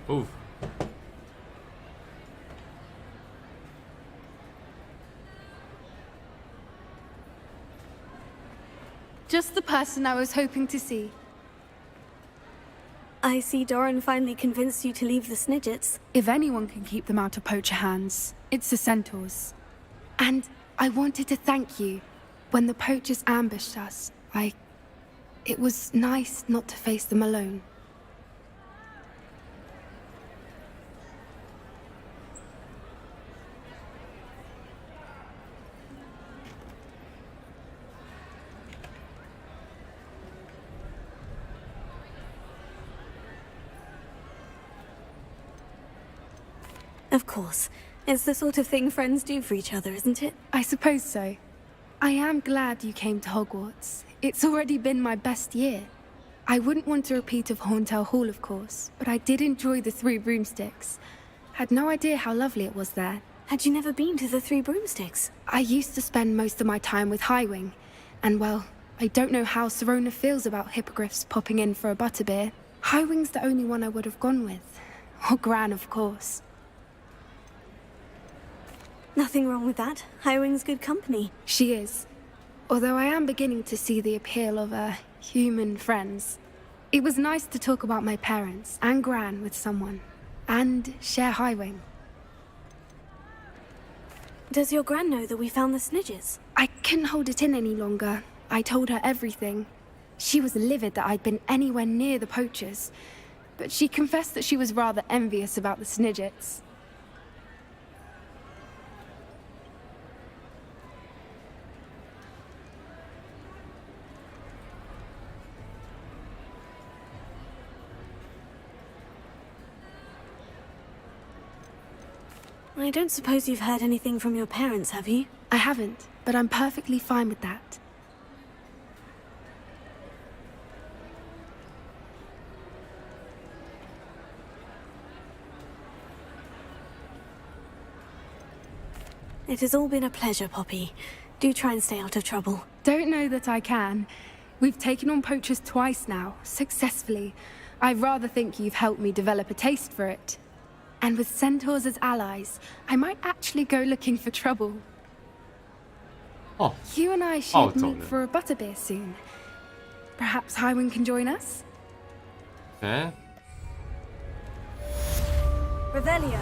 Ooh. Just the person I was hoping to see. I see Doran finally convinced you to leave the Snidgets. If anyone can keep them out of poacher hands, it's the centaurs. And I wanted to thank you. When the poachers ambushed us, it was nice not to face them alone. Of course. It's the sort of thing friends do for each other, isn't it? I suppose so. I am glad you came to Hogwarts. It's already been my best year. I wouldn't want a repeat of Horntail Hall, of course, but I did enjoy the Three Broomsticks. Had no idea how lovely it was there. Had you never been to the Three Broomsticks? I used to spend most of my time with Highwing, and well, I don't know how Serona feels about hippogriffs popping in for a butterbeer. Highwing's the only one I would have gone with. Or Gran, of course. Nothing wrong with that. Highwing's good company. She is. Although I am beginning to see the appeal of, human friends. It was nice to talk about my parents and Gran with someone. And share Highwing. Does your Gran know that we found the Snidgets? I couldn't hold it in any longer. I told her everything. She was livid that I'd been anywhere near the poachers. But she confessed that she was rather envious about the Snidgets. I don't suppose you've heard anything from your parents, have you? I haven't, but I'm perfectly fine with that. It has all been a pleasure, Poppy. Do try and stay out of trouble. Don't know that I can. We've taken on poachers twice now, successfully. I rather think you've helped me develop a taste for it. And with centaurs as allies, I might actually go looking for trouble. Oh. You and I should totally. meet for a butterbeer soon. Perhaps Highwing can join us? Okay. Revelio.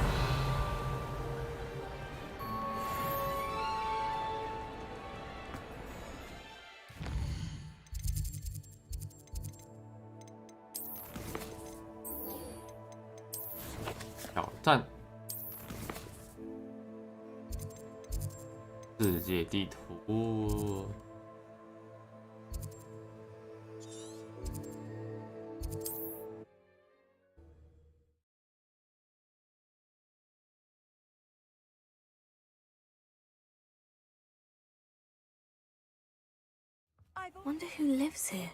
挑战世界地图。Wonder who lives here.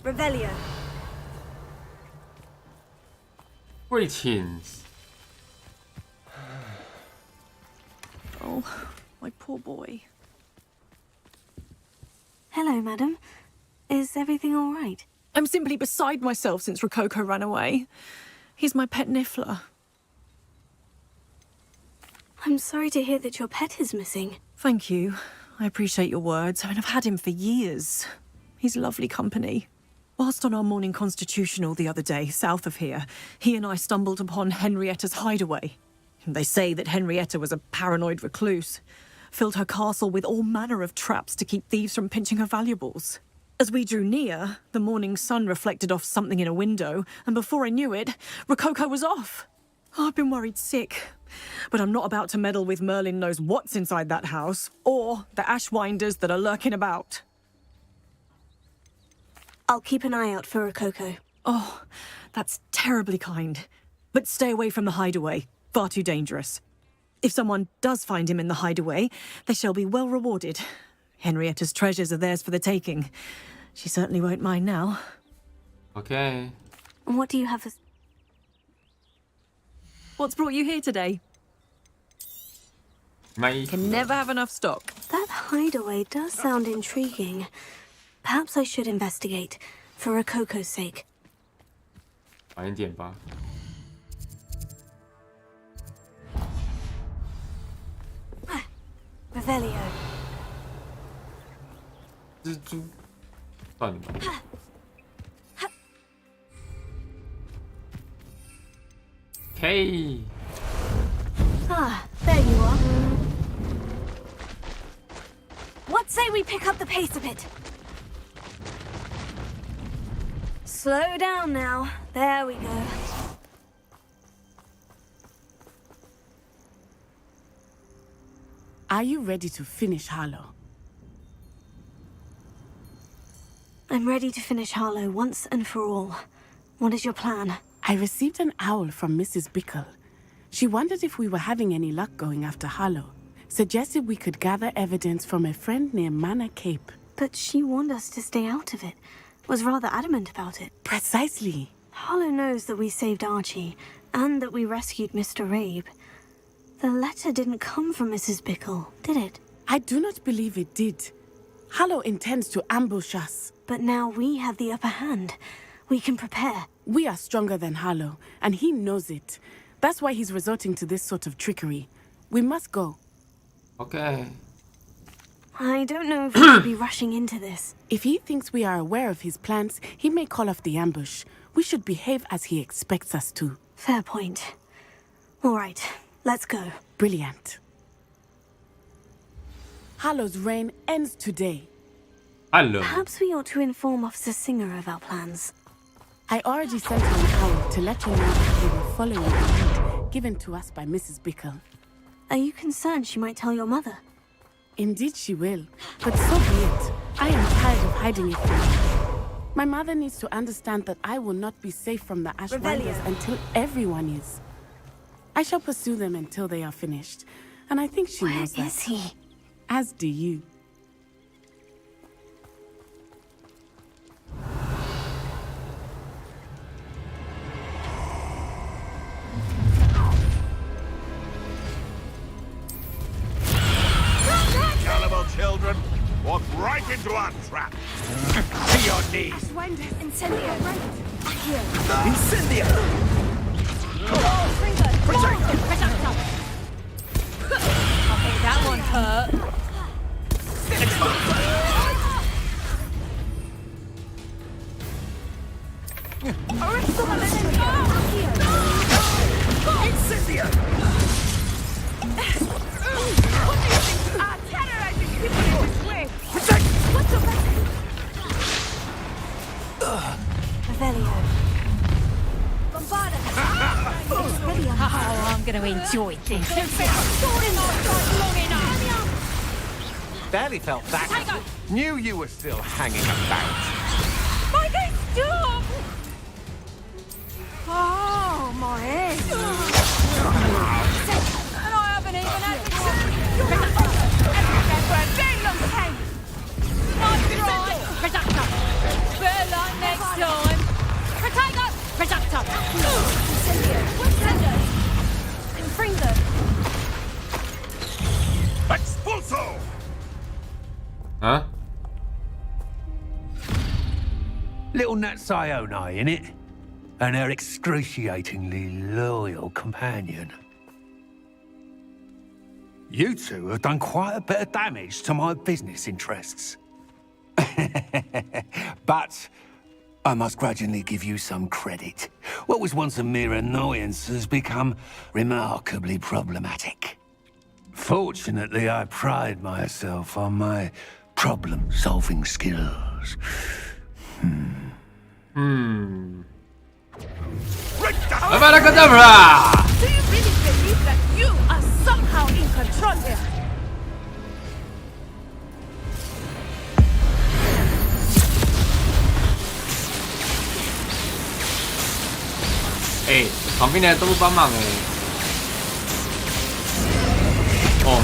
Revelio. Greetings. Oh, my poor boy. Hello, madam. Is everything all right? I'm simply beside myself since Rococo ran away. He's my pet Niffler. I'm sorry to hear that your pet is missing. Thank you. I appreciate your words. I mean, I've had him for years. He's lovely company. Whilst on our morning constitutional the other day, south of here, he and I stumbled upon Henrietta's hideaway. They say that Henrietta was a paranoid recluse, filled her castle with all manner of traps to keep thieves from pinching her valuables. As we drew near, the morning sun reflected off something in a window, and before I knew it, Rococo was off. I've been worried sick, but I'm not about to meddle with Merlin knows what's inside that house, or the ashwinders that are lurking about. I'll keep an eye out for Rococo. Oh, that's terribly kind. But stay away from the hideaway. Far too dangerous. If someone does find him in the hideaway, they shall be well rewarded. Henrietta's treasures are theirs for the taking. She certainly won't mind now. OK， What do you have as... What's brought you here today? 没 Can never have enough stock. That hideaway does sound intriguing. Perhaps I should investigate, for Rococo's sake. 晚一点吧。Revelio. 蜘蛛，算了吧。OK， Ah, there you are. What say we pick up the pace a bit? Slow down now. There we go. Are you ready to finish Harlow? I'm ready to finish Harlow once and for all. What is your plan? I received an owl from Mrs. Bickle. She wondered if we were having any luck going after Harlow. Suggested we could gather evidence from a friend near Manor Cape. But she warned us to stay out of it. Was rather adamant about it. Precisely. Harlow knows that we saved Archie, and that we rescued Mr. Rabe. The letter didn't come from Mrs. Bickle, did it? I do not believe it did. Harlow intends to ambush us. But now we have the upper hand. We can prepare. We are stronger than Harlow, and he knows it. That's why he's resorting to this sort of trickery. We must go. OK， I don't know if we should be rushing into this. If he thinks we are aware of his plans, he may call off the ambush. We should behave as he expects us to. Fair point. All right, let's go. Brilliant. Harlow's reign ends today. Hello， Perhaps we ought to inform Officer Singer of our plans. I already sent an owl to let you know that we were following the lead given to us by Mrs. Bickle. Are you concerned she might tell your mother? Indeed she will, but so be it. I am tired of hiding it from her. My mother needs to understand that I will not be safe from the Ashwinders until everyone is. I shall pursue them until they are finished, and I think she Where knows that. is he? As do you. Gullible children, walk right into our trap. To your knees. Incendio. Incendio! That one hurt. Incendio! Revelio. Oh, I'm going to enjoy this. Barely felt that. Knew you were still hanging about. Oh, my head. And I haven't even had to next time. Potato! Projector! Expulso! 啊， Little Nat Sione, innit? And her excruciatingly loyal companion. You two have done quite a bit of damage to my business interests. But I must grudgingly give you some credit. What was once a mere annoyance has become remarkably problematic. Fortunately, I pride myself on my problem-solving skills. Abracadabra! Do you really believe that you are somehow in control here? Eh, 旁边的都不帮忙哎。哦，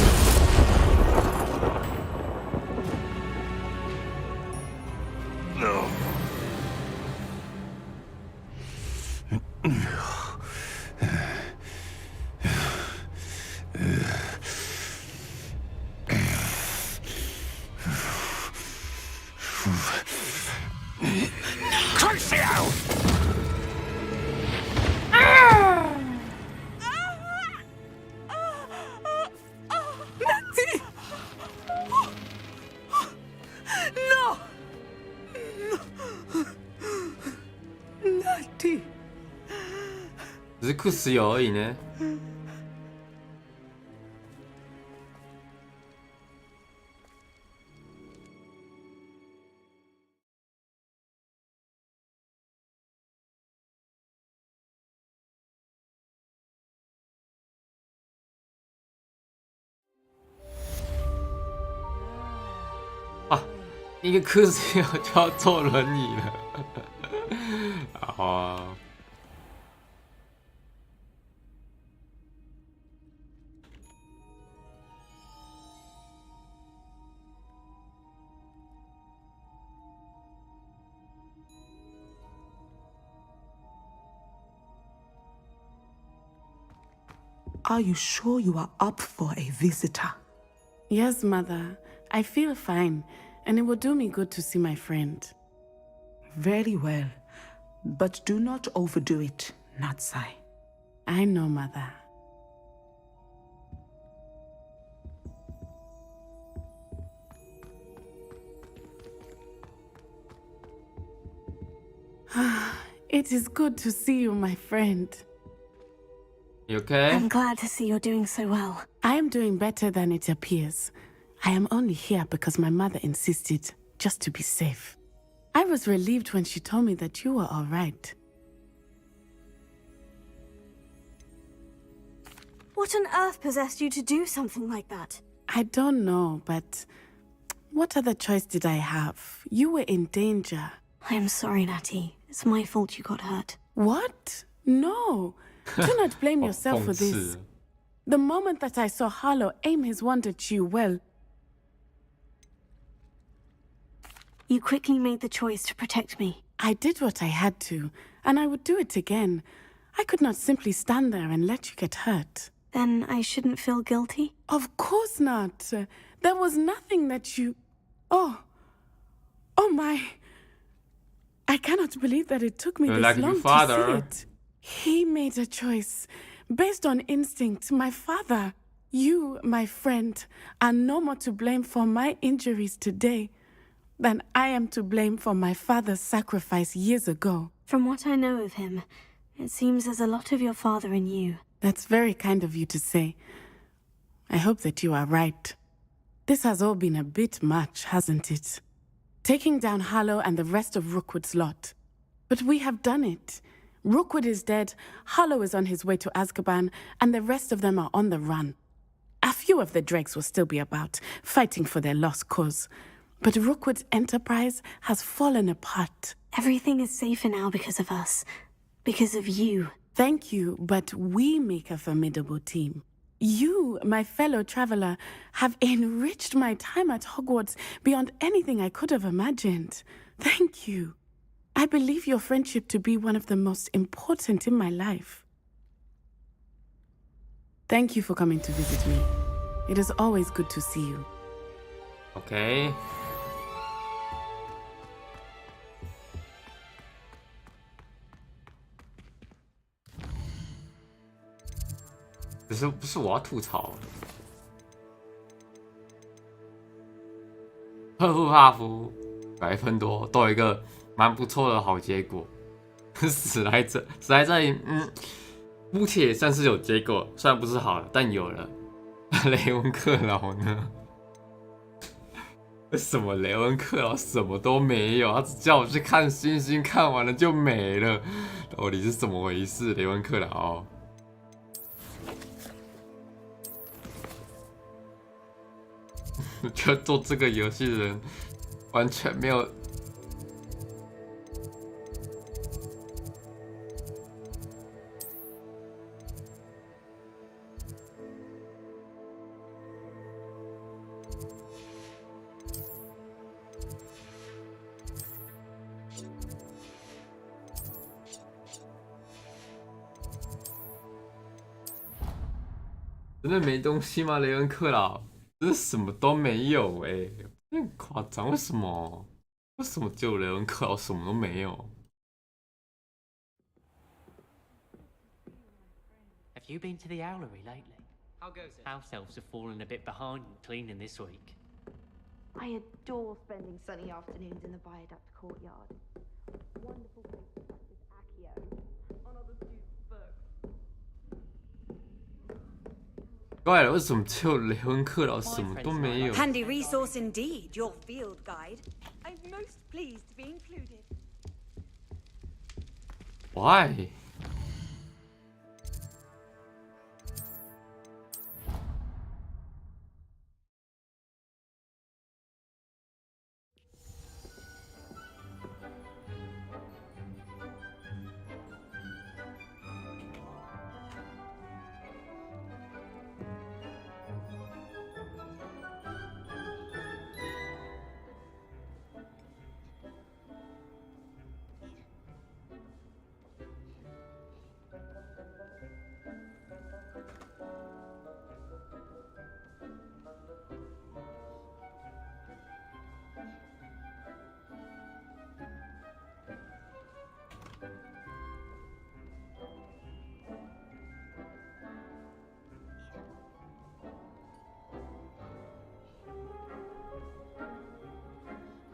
Crucio! No! Natty! 只是哭死有而已呢。啊，一个哭死有就要坐轮椅了。哦。Are you sure you are up for a visitor? Yes, Mother. I feel fine, and it will do me good to see my friend. Very well. But do not overdo it, Natsai. I know, Mother. It is good to see you, my friend. You okay? I'm glad to see you're doing so well. I am doing better than it appears. I am only here because my mother insisted, just to be safe. I was relieved when she told me that you were all right. What on earth possessed you to do something like that? I don't know, but what other choice did I have? You were in danger. I am sorry, Natty. It's my fault you got hurt. What? No. Do not blame yourself for this. The moment that I saw Harlow aim his wand at you, well... You quickly made the choice to protect me. I did what I had to, and I would do it again. I could not simply stand there and let you get hurt. Then I shouldn't feel guilty? Of course not. There was nothing that you... Oh my... I cannot believe that it took me You're this like your long to father. see it. He made a choice based on instinct. My father, you, my friend, are no more to blame for my injuries today than I am to blame for my father's sacrifice years ago. From what I know of him, it seems there's a lot of your father in you. That's very kind of you to say. I hope that you are right. This has all been a bit much, hasn't it? Taking down Harlow and the rest of Rookwood's lot. But we have done it. Rookwood is dead, Harlow is on his way to Azkaban, and the rest of them are on the run. A few of the dregs will still be about, fighting for their lost cause. But Rookwood's enterprise has fallen apart. Everything is safer now because of us. Because of you. Thank you, but we make a formidable team. You, my fellow traveler, have enriched my time at Hogwarts beyond anything I could have imagined. Thank you. I believe your friendship to be one of the most important in my life. Thank you for coming to visit me. It is always good to see you. OK。只是不是我要吐槽，赫夫帕夫100分多都有一个蛮不错的好结果，死在这里，目前也算是有结果，虽然不是好的，但有了。雷文克劳呢？什么雷文克劳什么都没有，他只叫我去看星星，看完了就没了，到底是怎么回事？雷文克劳。我觉得做这个游戏的人完全没有。真的没东西吗？雷恩克劳真的什么都没有很夸张，为什么？为什么只有雷恩克劳什么都没有？ Have you been to the Owlery lately? How goes it? House elves have fallen a bit behind cleaning this week. I adore spending sunny afternoons in the viaduct courtyard. Wonderful place to practice Accio on other students' books. 怪了，为什么只有雷恩克劳什么都没有 Handy resource indeed, your field guide. I'm most pleased to be included. ？Why？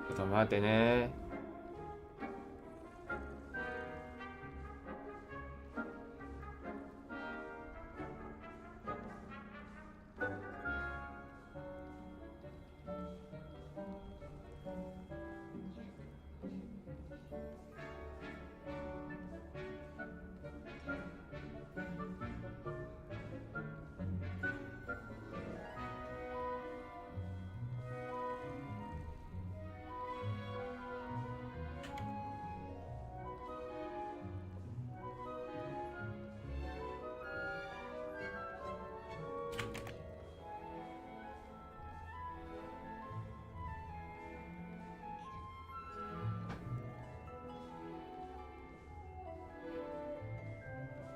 ちょっと待ってね。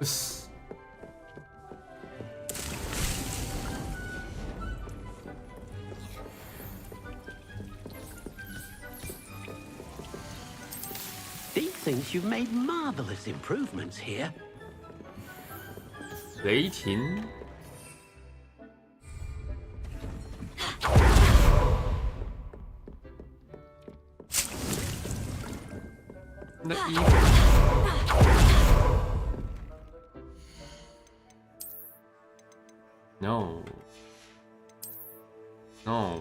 よし。Dean thinks you've made marvelous improvements here. 雷霆。那衣服。No. No.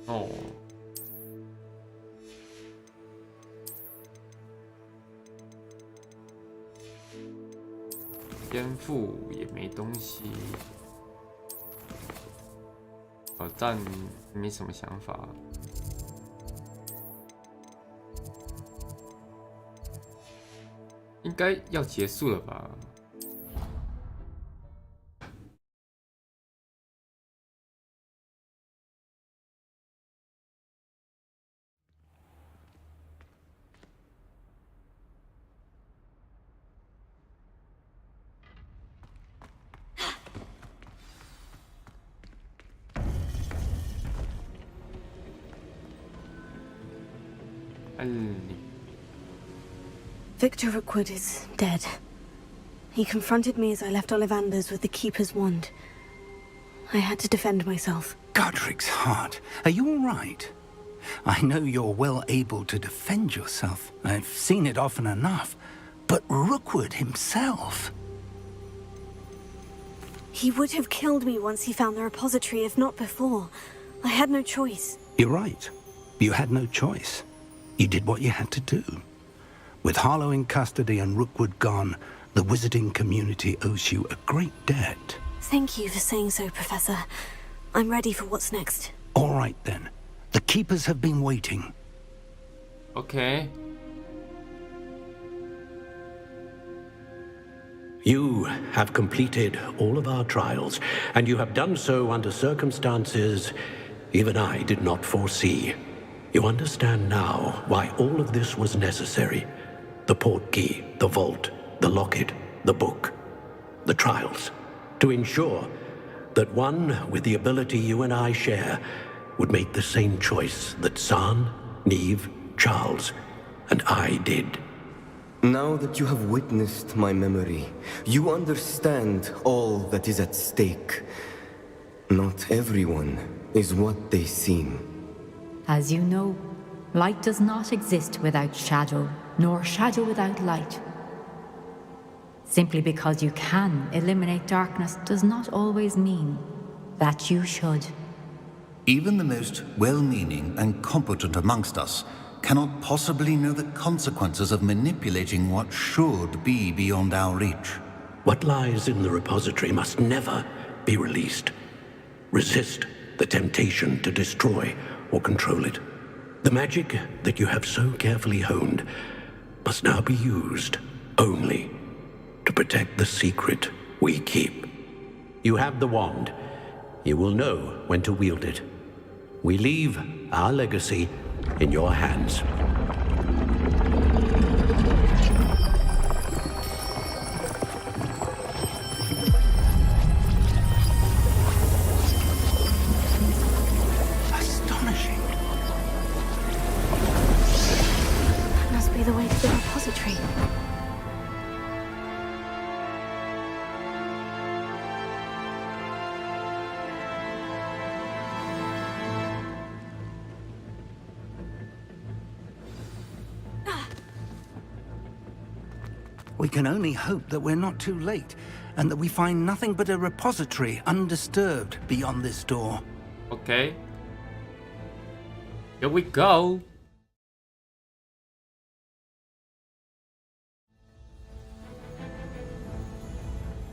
No. 天赋也没东西，挑战没什么想法。应该要结束了吧？Victor Rookwood is dead. He confronted me as I left Ollivander's with the Keeper's wand. I had to defend myself. Godric's heart. Are you all right? I know you're well able to defend yourself. I've seen it often enough. But Rookwood himself... He would have killed me once he found the repository, if not before. I had no choice. You're right. You had no choice. You did what you had to do. With Harlow in custody and Rookwood gone, the wizarding community owes you a great debt. Thank you for saying so, Professor. I'm ready for what's next. All right, then. The Keepers have been waiting. Okay. You have completed all of our trials, and you have done so under circumstances even I did not foresee. You understand now why all of this was necessary. The portkey, the vault, the locket, the book. the trials, to ensure that one with the ability you and I share would make the same choice that San, Neve, Charles, and I did. Now that you have witnessed my memory, you understand all that is at stake. Not everyone is what they seem. As you know, light does not exist without shadow, nor shadow without light. Simply because you can eliminate darkness does not always mean that you should. Even the most well-meaning and competent amongst us cannot possibly know the consequences of manipulating what should be beyond our reach. What lies in the repository must never be released. Resist the temptation to destroy or control it. The magic that you have so carefully honed must now be used only to protect the secret we keep. You have the wand. You will know when to wield it. We leave our legacy in your hands. Astonishing. That must be the way to the repository. We can only hope that we're not too late, and that we find nothing but a repository undisturbed beyond this door. Okay. Here we go.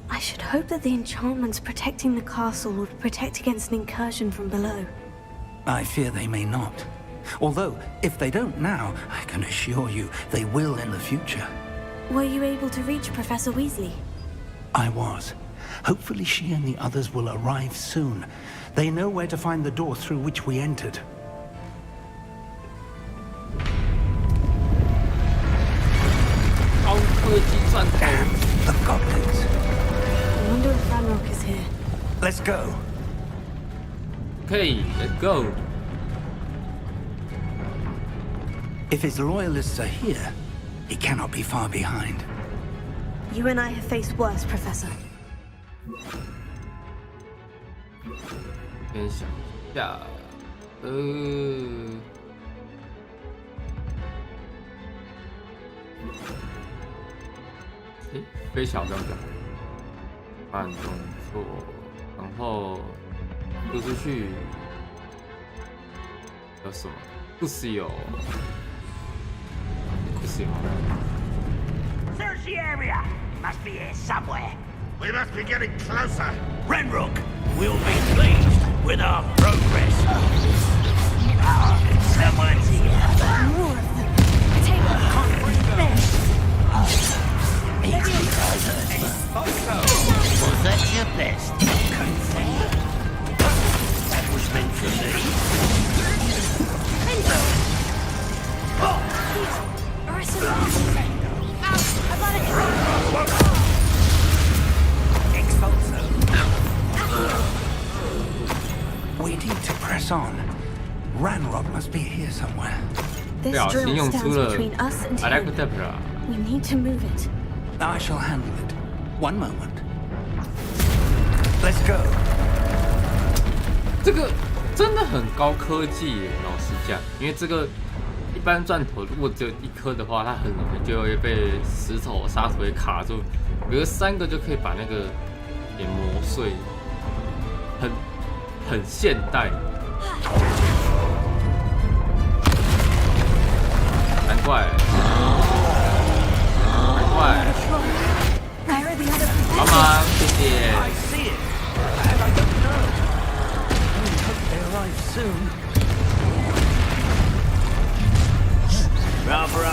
I should hope that the enchantments protecting the castle would protect against an incursion from below. I fear they may not. Although, if they don't now, I can assure you they will in the future. Were you able to reach Professor Weasley? I was. Hopefully she and the others will arrive soon. They know where to find the door through which we entered. The goblins. I wonder if Ranrock is here. Let's go. Okay, let's go. If his loyalists are here, he cannot be far behind. You and I have faced worse, Professor. 先想一下，飞小这样讲，慢动作，然后丢出去有什么？不是有，不是有。 Search the area! Must be here somewhere. We must be getting closer. Renrook will be pleased with our progress. Someone's here. More of them. Take them. Was that your best? That was meant for me. We need to press on. Ranrock must be here somewhere. This drill stands between us and him. We need to move it. I shall handle it. One moment. Let's go. 这个真的很高科技耶，老实讲，因为这个一般钻头如果只有一颗的话，它很容易就会被石头、沙土给卡住。有个3个就可以把那个给磨碎，很现代。难怪。帮忙，谢谢。 Soon. Rather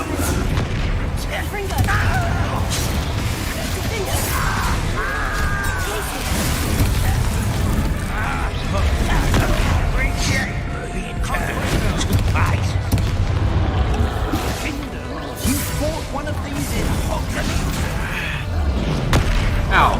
You fought one of these in Hogwarts. Ow.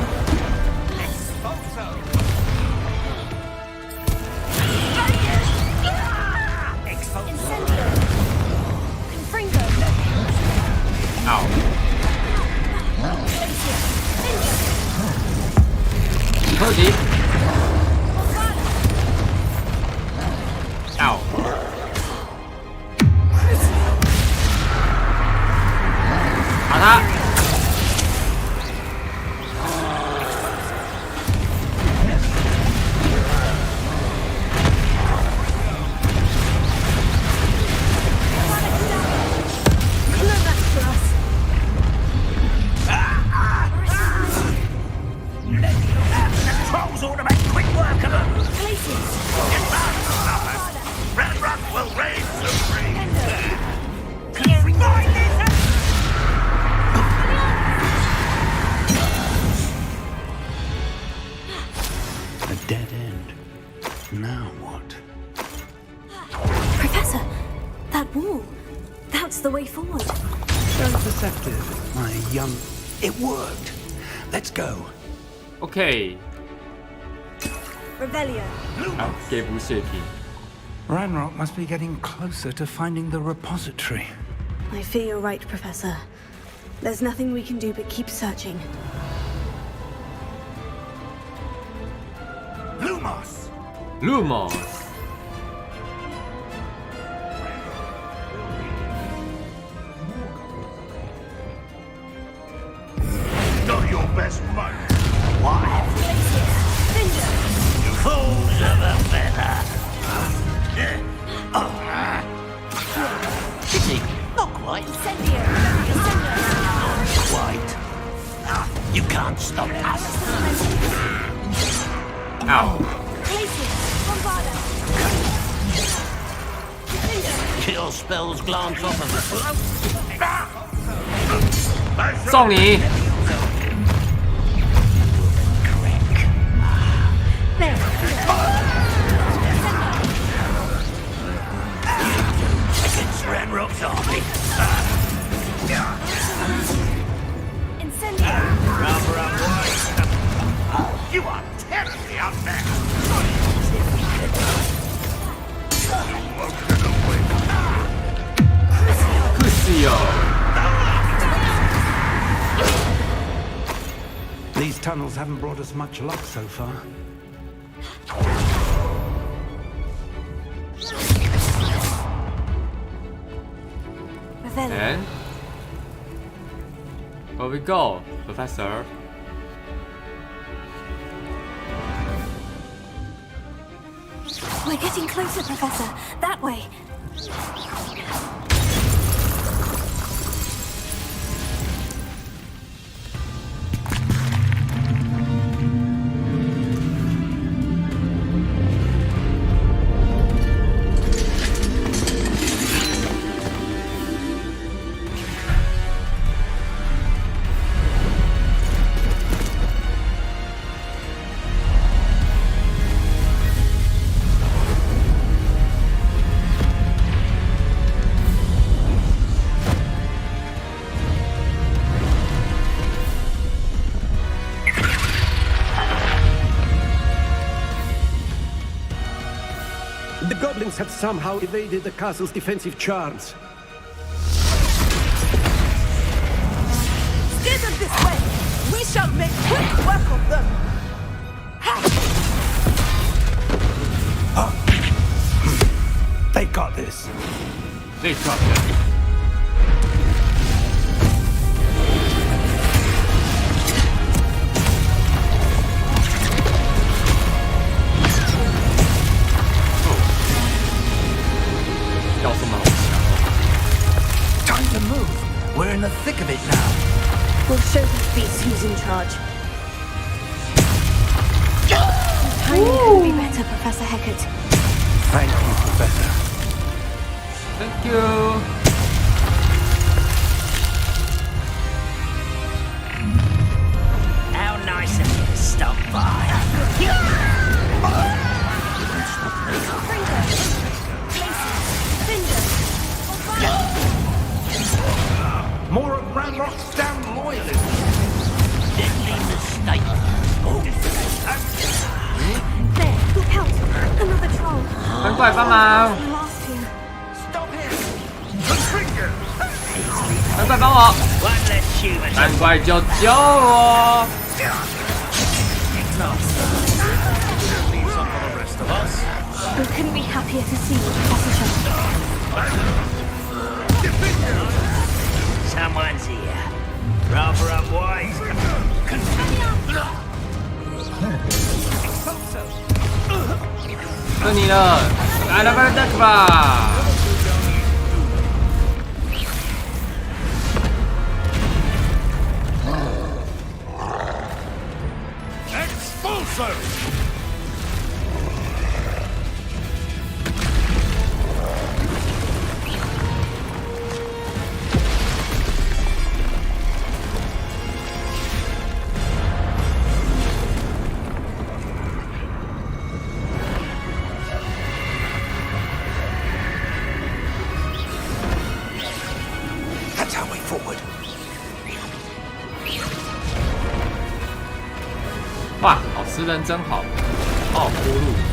Now what? Professor, that wall. That's the way forward. So perceptive, my young... It worked. Let's go. OK， Revelio. 好，给补血瓶。 Ranrock must be getting closer to finding the repository. I fear you're right, Professor. There's nothing we can do but keep searching. Lumos! Lumos. Not your best mate. Why? You fools of a feather. Pity. Not quite. Not quite. You can't stop us. Ow. Your spells glance off of us. 送你。 Against Ranrock's army. Rather unwise. You are terribly unfair. You won't get away. Crucio. These tunnels haven't brought us much luck so far. And where we go, Professor? We're getting closer, Professor. That way. The goblins have somehow evaded the castle's defensive charms. Steer them this way. We shall make quick work of them. They got this. They got this. Time to move. We're in the thick of it now. We'll show these beasts who's in charge. Timing couldn't be better, Professor Hecat. Thank you, Professor. Thank you. How nice of you to stop by. More of Ranrock's damn loyalists. Deadly mistake. There, look out! Another troll. 赶快帮忙！ Last year. Stop him. 赶快帮我！ One less human. 赶快救救我！ We couldn't be happier to see you, Professor Shaw. Someone's here. Rather unwise. 是你了，来了，快点吧！ Expulso! 主持人真好，好铺路。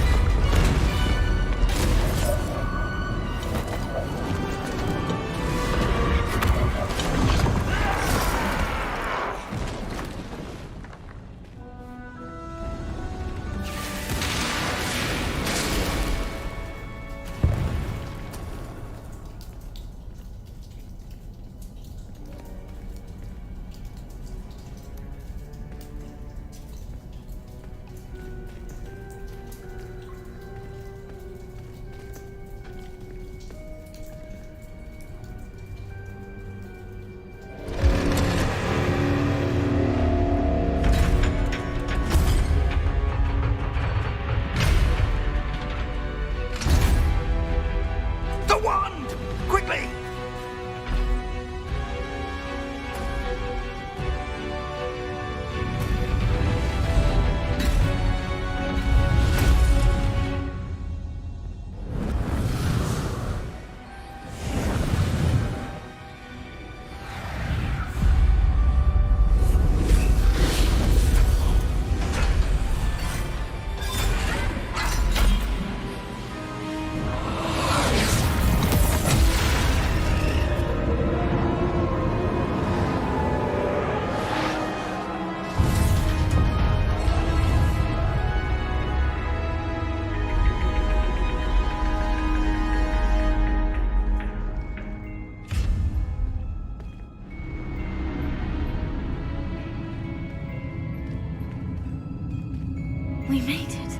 We made it.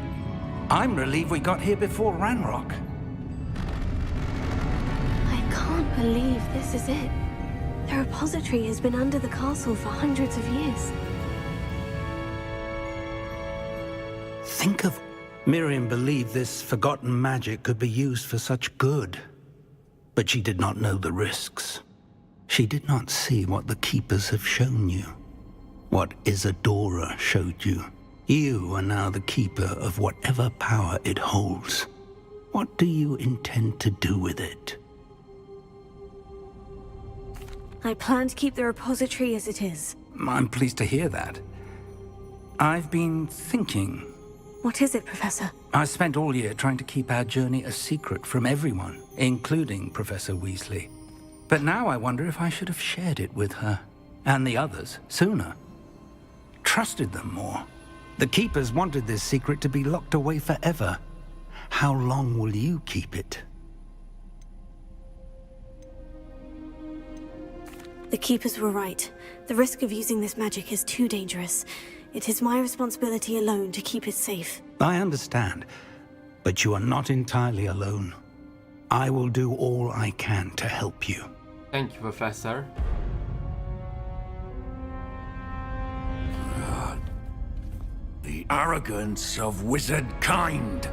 I'm relieved we got here before Ranrock. I can't believe this is it. The repository has been under the castle for hundreds of years. Think of... Miriam believed this forgotten magic could be used for such good. But she did not know the risks. She did not see what the Keepers have shown you. What Isadora showed you. You are now the keeper of whatever power it holds. What do you intend to do with it? I plan to keep the repository as it is. I'm pleased to hear that. I've been thinking. What is it, Professor? I spent all year trying to keep our journey a secret from everyone, including Professor Weasley. But now I wonder if I should have shared it with her, and the others, sooner. Trusted them more. The Keepers wanted this secret to be locked away forever. How long will you keep it? The Keepers were right. The risk of using this magic is too dangerous. It is my responsibility alone to keep it safe. I understand, but you are not entirely alone. I will do all I can to help you. Thank you, Professor. The arrogance of wizard kind.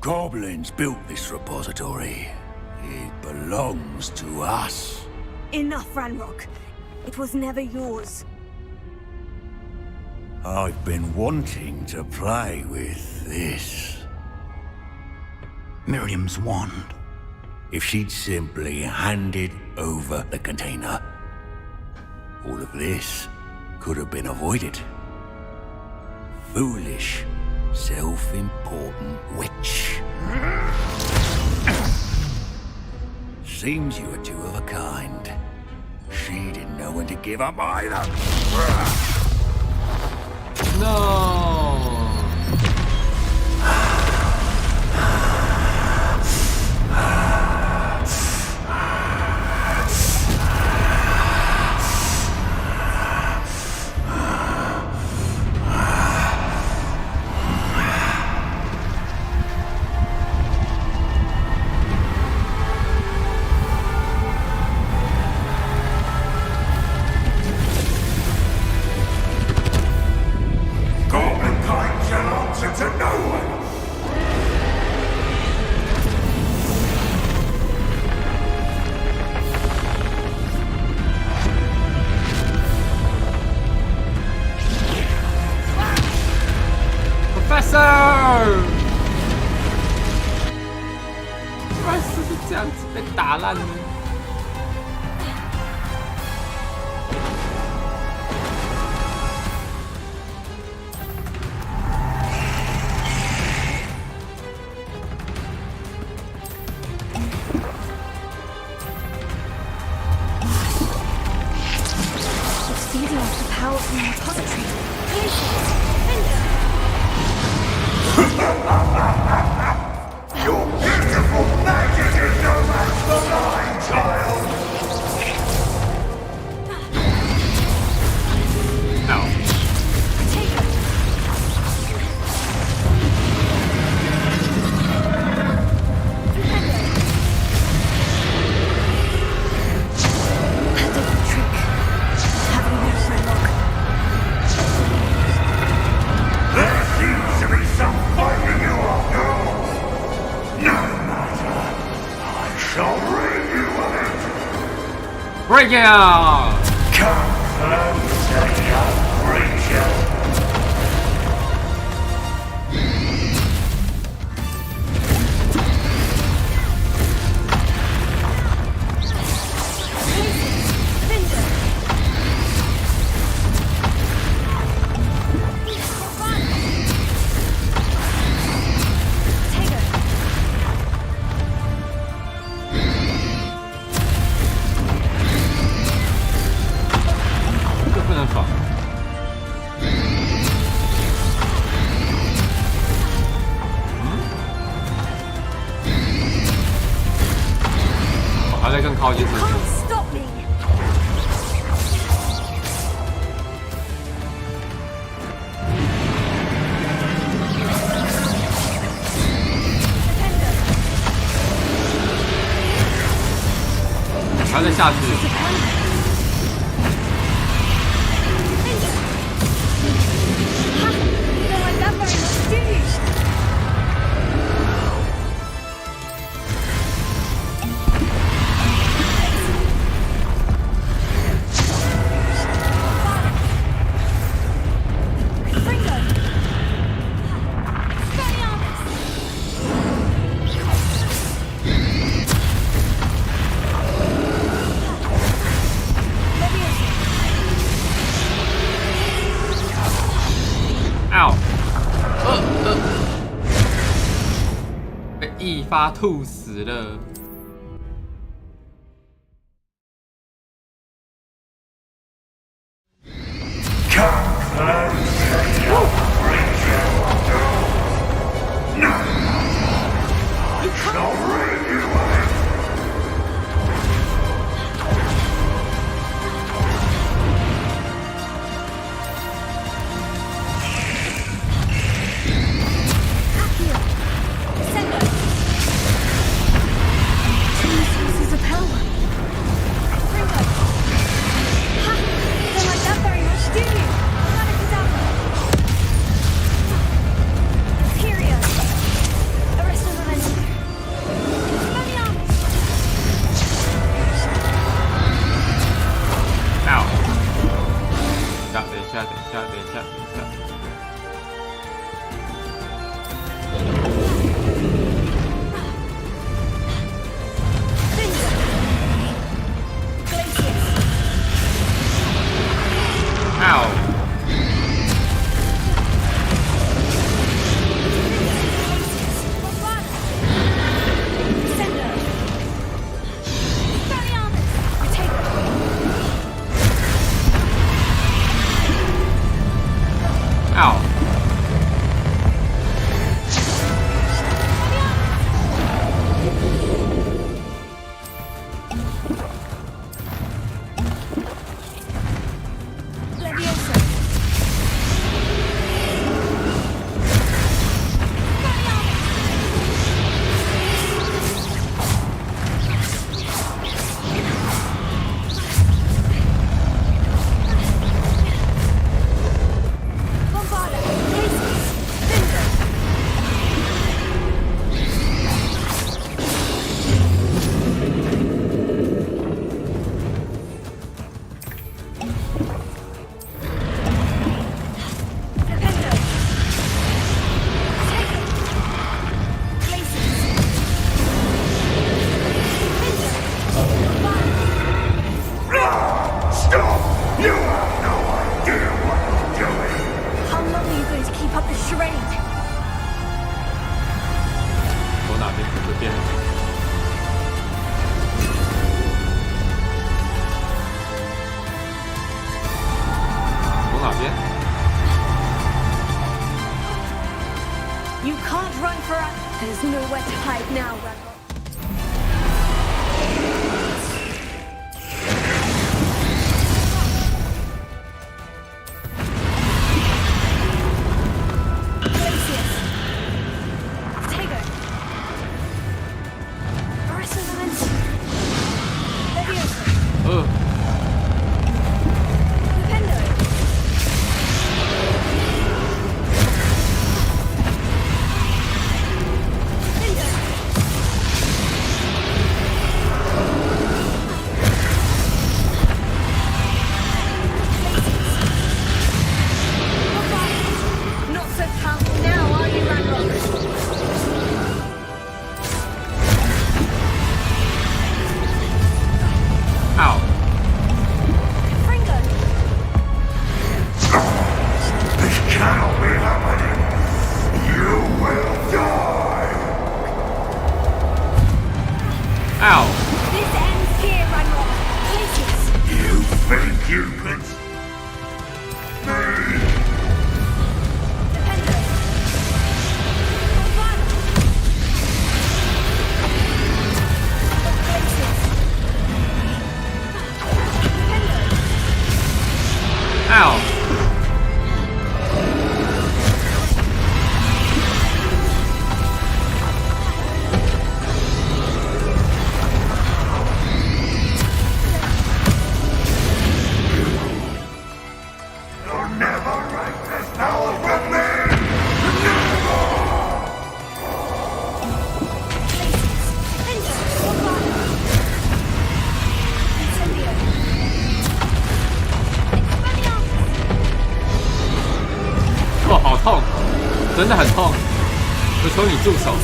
Goblins built this repository. It belongs to us. Enough, Ranrock. It was never yours. I've been wanting to play with this. Miriam's wand. If she'd simply handed over the container, all of this could have been avoided. Foolish, self-important witch. Seems you were two of a kind. She didn't know when to give up either. No. Professor! 为什么是这样子被打烂呢？ Your beautiful magic is no match for mine, child! No. There seems to be some fighting you after all. No matter. I shall rid you of it. Break it out! Come closer, young creature. Can't stop me. Defender. 还在下去。被一发吐死了。Don't run for us. There's nowhere to hide now, Ranrock.痛，真的很痛，我求你住手！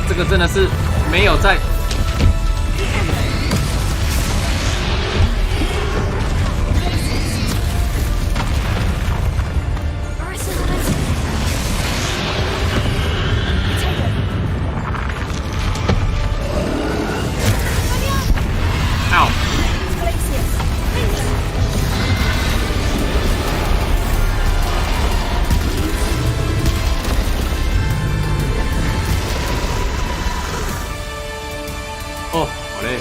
这个真的是没有在。哦，好累。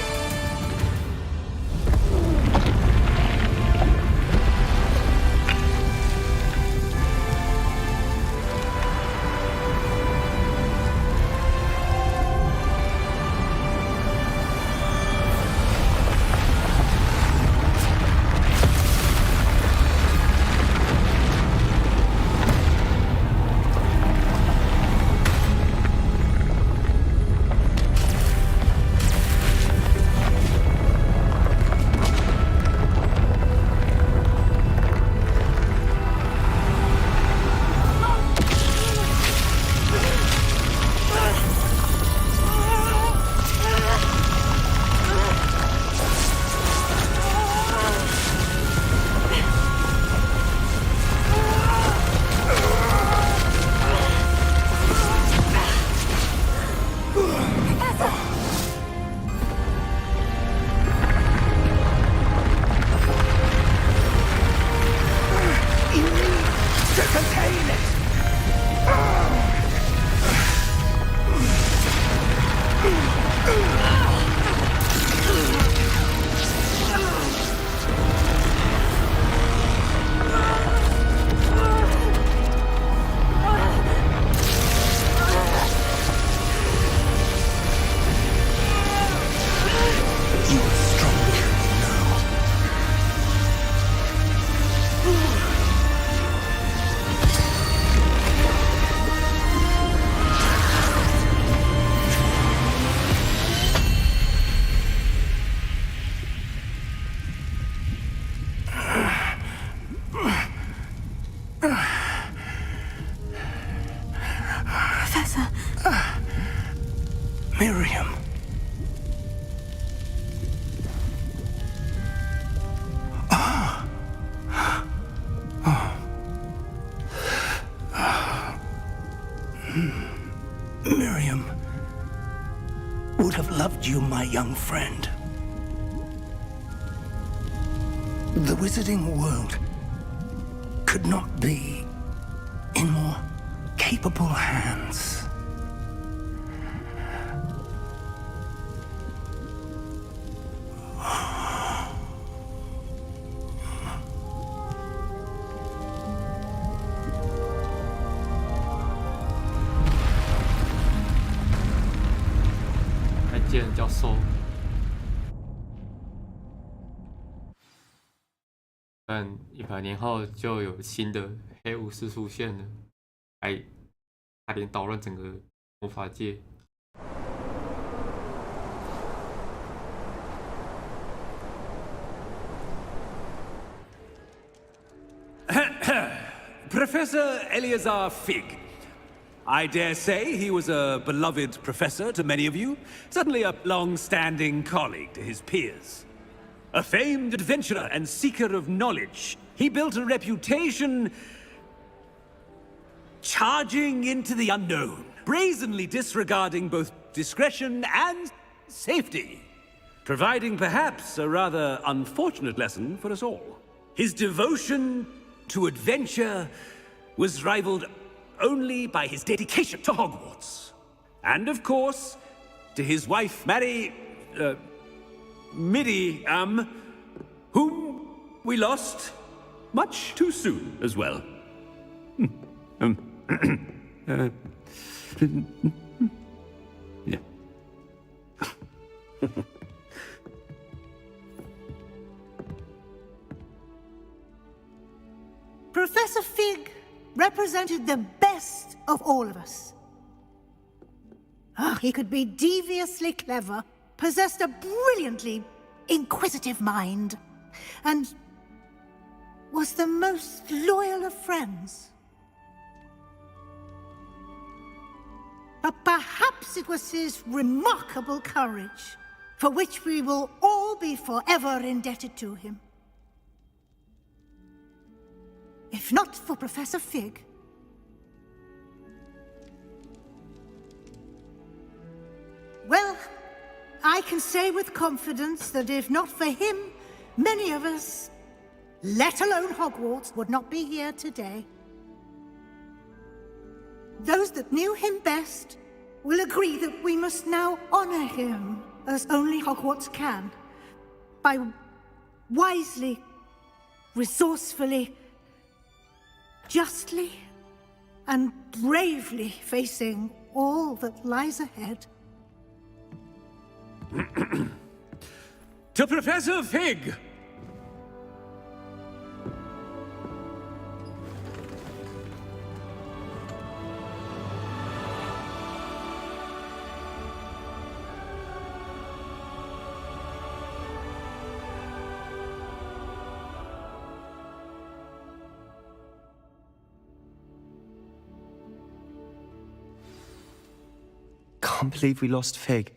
loved you, my young friend. The wizarding world could not be in more capable hands.叫收，但100年后就有新的黑武士出现了，还差点捣乱整个魔法界。Professor Eleazar Fig. I dare say he was a beloved professor to many of you, certainly a long-standing colleague to his peers. A famed adventurer and seeker of knowledge, he built a reputation charging into the unknown, brazenly disregarding both discretion and safety, providing perhaps a rather unfortunate lesson for us all. His devotion to adventure was rivaled only by his dedication to Hogwarts. And of course, to his wife, Midi, whom we lost much too soon as well. Yeah. Professor Fig represented the best of all of us. He could be deviously clever, possessed a brilliantly inquisitive mind, and was the most loyal of friends. But perhaps it was his remarkable courage, for which we will all be forever indebted to him. If not for Professor Fig, well, I can say with confidence that if not for him, many of us, let alone Hogwarts, would not be here today. Those that knew him best will agree that we must now honor him as only Hogwarts can, by wisely, resourcefully, justly and bravely facing all that lies ahead. To Professor Fig! Can't believe we lost Fig.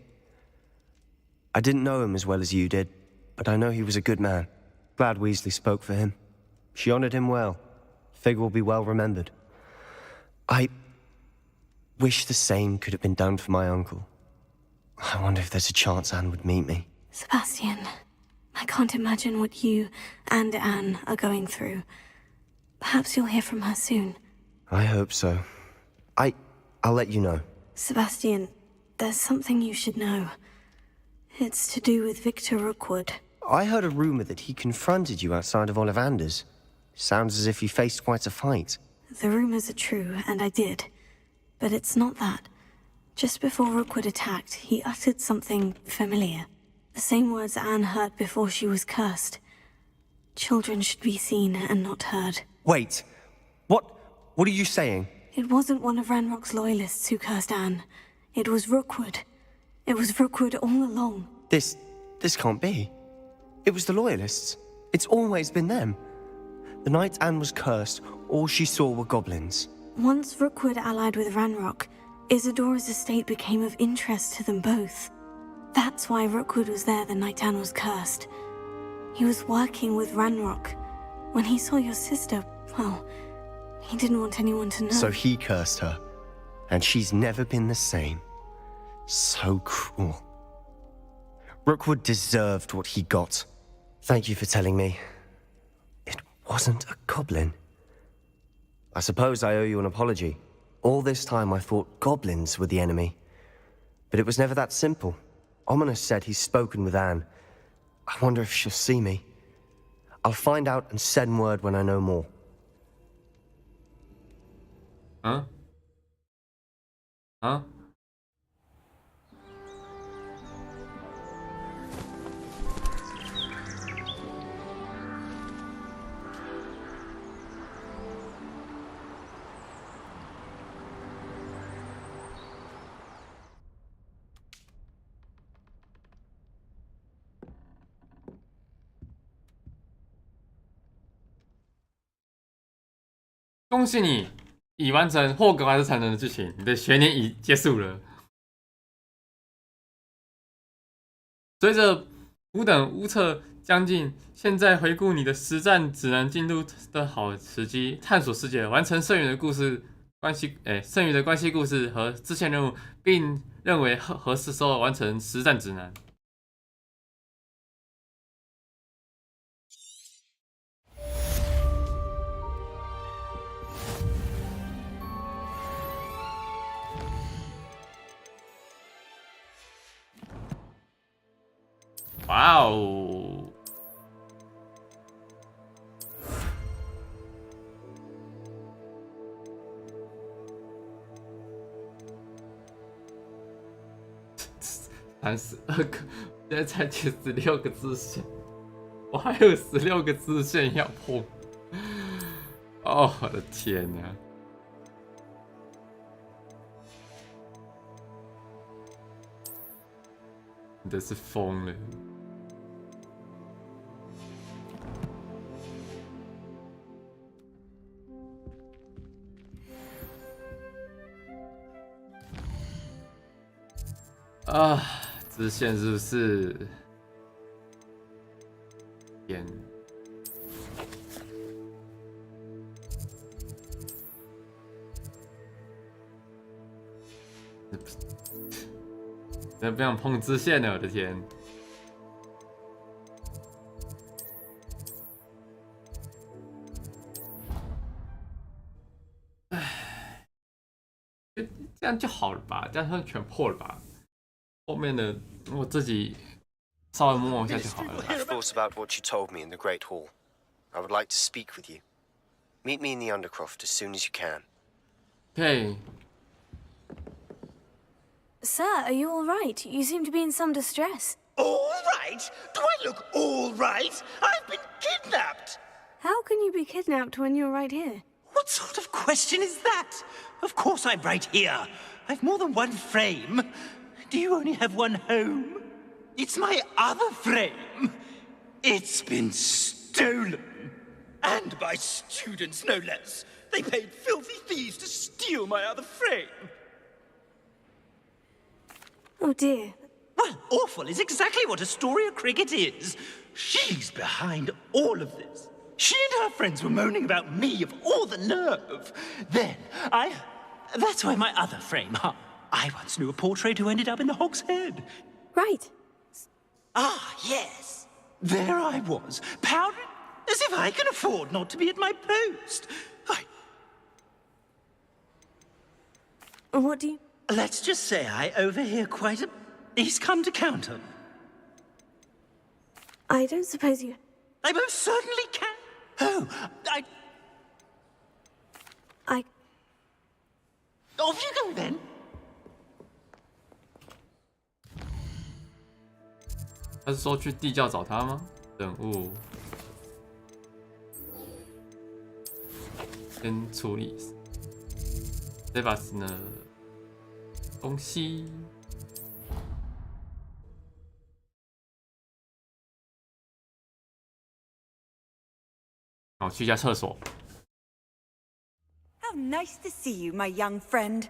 I didn't know him as well as you did, but I know he was a good man. Glad Weasley spoke for him. She honored him well. Fig will be well remembered. I wish the same could have been done for my uncle. I wonder if there's a chance Anne would meet me. Sebastian, I can't imagine what you and Anne are going through. Perhaps you'll hear from her soon. I hope so. I'll let you know. Sebastian, there's something you should know. It's to do with Victor Rookwood. I heard a rumor that he confronted you outside of Ollivander's. Sounds as if you faced quite a fight. The rumors are true, and I did. But it's not that. Just before Rookwood attacked, he uttered something familiar. The same words Anne heard before she was cursed. Children should be seen and not heard. Wait. What are you saying? It wasn't one of Ranrock's loyalists who cursed Anne. It was Rookwood. It was Rookwood all along. This can't be. It was the Loyalists. It's always been them. The night Anne was cursed, all she saw were goblins. Once Rookwood allied with Ranrock, Isadora's estate became of interest to them both. That's why Rookwood was there the night Anne was cursed. He was working with Ranrock. When he saw your sister, well, he didn't want anyone to know. So he cursed her. And she's never been the same. So cruel. Rookwood deserved what he got. Thank you for telling me. It wasn't a goblin. I suppose I owe you an apology. All this time I thought goblins were the enemy. But it was never that simple. Ominous said he's spoken with Anne. I wonder if she'll see me. I'll find out and send word when I know more. Huh? Huh? 恭喜你已完成霍格华兹传承的剧情，你的学年已结束了。随着吾等巫测将近，现在回顾你的实战指南进度的好时机，探索世界，完成剩余的故事关系，剩余的关系故事和支线任务，并认为合适时候完成实战指南。哇哦！32个，现在才解16个支线，我还有16个支线要破。哦，我的天哪！真的是疯了。啊，支线是不是？天！真不想碰支线了，我的天！唉，这样就好了吧？这样算全破了吧？后面的我自己稍微摸一下就好了。I've thought about what you told me in the Great Hall. I would like to speak with you. Meet me in the Undercroft as soon as you can. Okay. Sir, are you all right? You seem to be in some distress. All right? Do I look all right? I've been kidnapped! How can you be kidnapped when you're right here? What sort of question is that? Of course I'm right here. I've more than one frame. Do you only have one home? It's my other frame. It's been stolen. And by students, no less. They paid filthy thieves to steal my other frame. Oh dear. Well, awful is exactly what Astoria Cricket is. She's behind all of this. She and her friends were moaning about me of all the nerve. That's why my other frame, I once knew a portrait who ended up in the Hog's Head. Right. Ah, yes. There I was, powdering as if I can afford not to be at my post. What do you... Let's just say I overhear quite a... He's come to count on. I don't suppose you... I most certainly can. Oh, Off you go, then. 他是说去地窖找他吗？任务先处理这把是呢东西。好，去一下厕所。 How nice to see you, my young friend.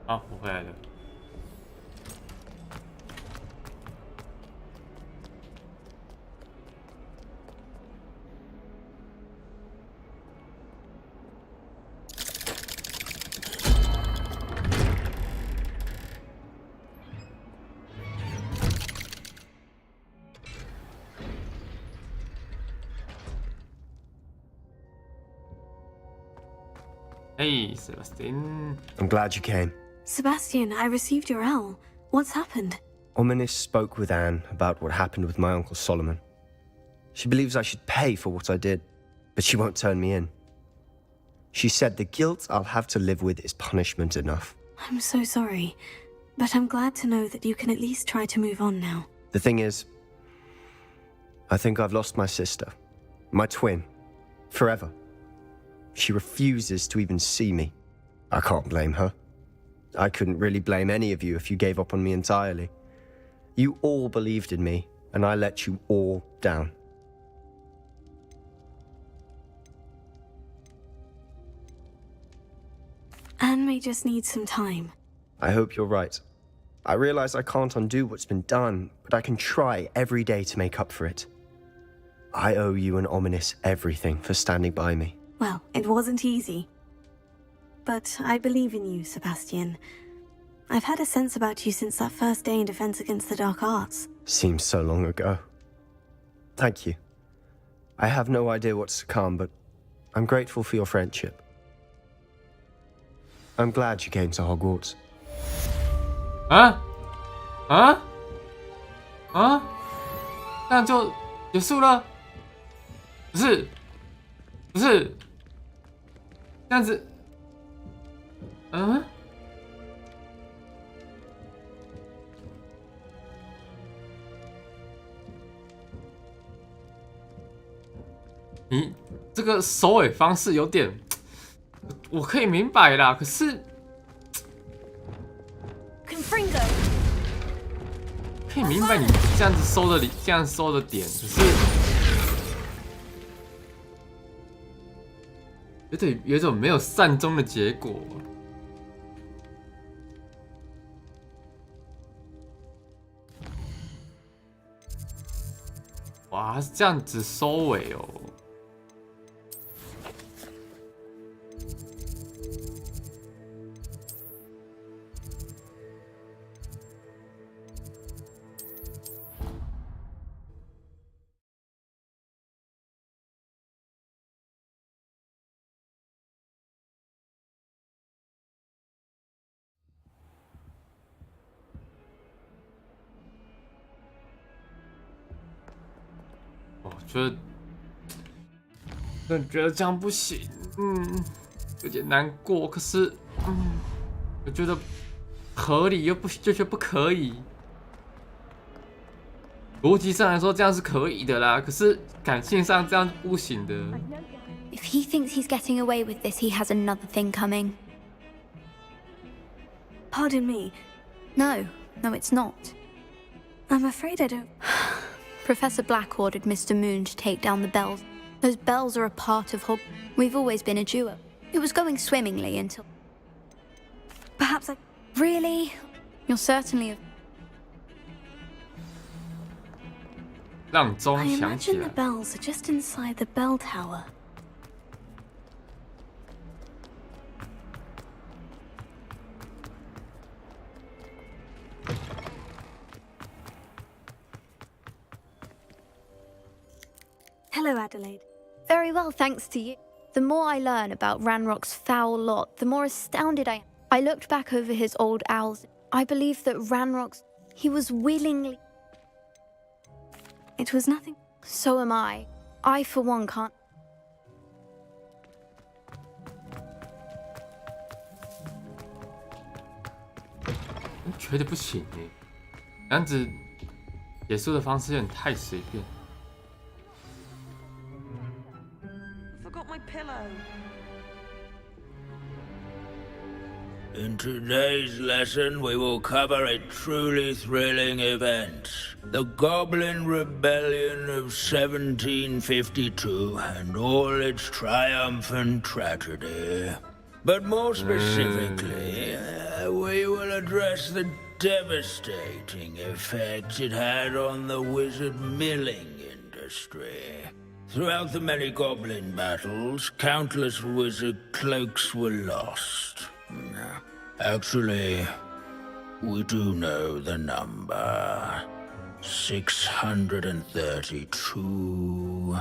啊，我回来了。Hey, Sebastian. I'm glad you came. Sebastian, I received your owl. What's happened? Ominis spoke with Anne about what happened with my Uncle Solomon. She believes I should pay for what I did, but she won't turn me in. She said the guilt I'll have to live with is punishment enough. I'm so sorry, but I'm glad to know that you can at least try to move on now. The thing is, I think I've lost my sister, my twin, forever. She refuses to even see me. I can't blame her. I couldn't really blame any of you if you gave up on me entirely. You all believed in me, and I let you all down. Anne may just need some time. I hope you're right. I realize I can't undo what's been done, but I can try every day to make up for it. I owe you and Ominis everything for standing by me. Well, it wasn't easy. But I believe in you, Sebastian. I've had a sense about you since that first day in Defense Against the Dark Arts. Seems so long ago. Thank you. I have no idea what's to come, but I'm grateful for your friendship. I'm glad you came to Hogwarts. 啊啊啊！这样就结束了？不是，不是，这样子，嗯？你这个收尾方式有点，我可以明白啦，可是。可以明白你这样子收的这样收的点，可是有种没有善终的结果。哇，是这样子收尾哦。觉得这样不行，有点难过。可是，我觉得合理又就觉得不可以。逻辑上来说这样是可以的啦，可是感性上这样不行的。If he thinks he's getting away with this, he has another thing coming. Pardon me. No, it's not. I'm afraid I don't. Professor Black ordered Mr. Moon to take down the bells. Those bells are a part of Hogwarts. We've always been a duo. It was going swimmingly until... Perhaps I... Really? You're certainly... I imagine the bells are just inside the bell tower. Hello, Adelaide. Very well, thanks to you. The more I learn about Ranrock's foul lot, the more astounded I am. I looked back over his old owls. I believe that Ranrock's... He was willingly... It was nothing. So am I. I, for one, can't... 觉得不行哎，这样子结束的方式有点太随便。Forgot my pillow. In today's lesson, we will cover a truly thrilling event. The Goblin Rebellion of 1752 and all its triumphant tragedy. But more specifically, we will address the devastating effect it had on the wizard milling industry. Throughout the many goblin battles, countless wizard cloaks were lost. Actually, we do know the number. 632.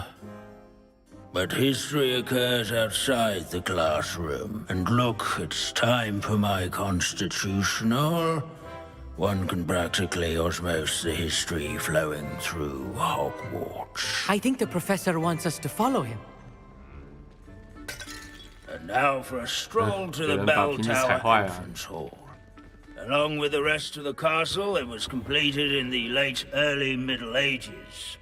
But history occurs outside the classroom. And look, it's time for my constitutional. One can practically osmose the history flowing through Hogwarts. I think the professor wants us to follow him. And now for a stroll to the bell tower entrance hall. Along with the rest of the castle, it was completed in the late early Middle Ages.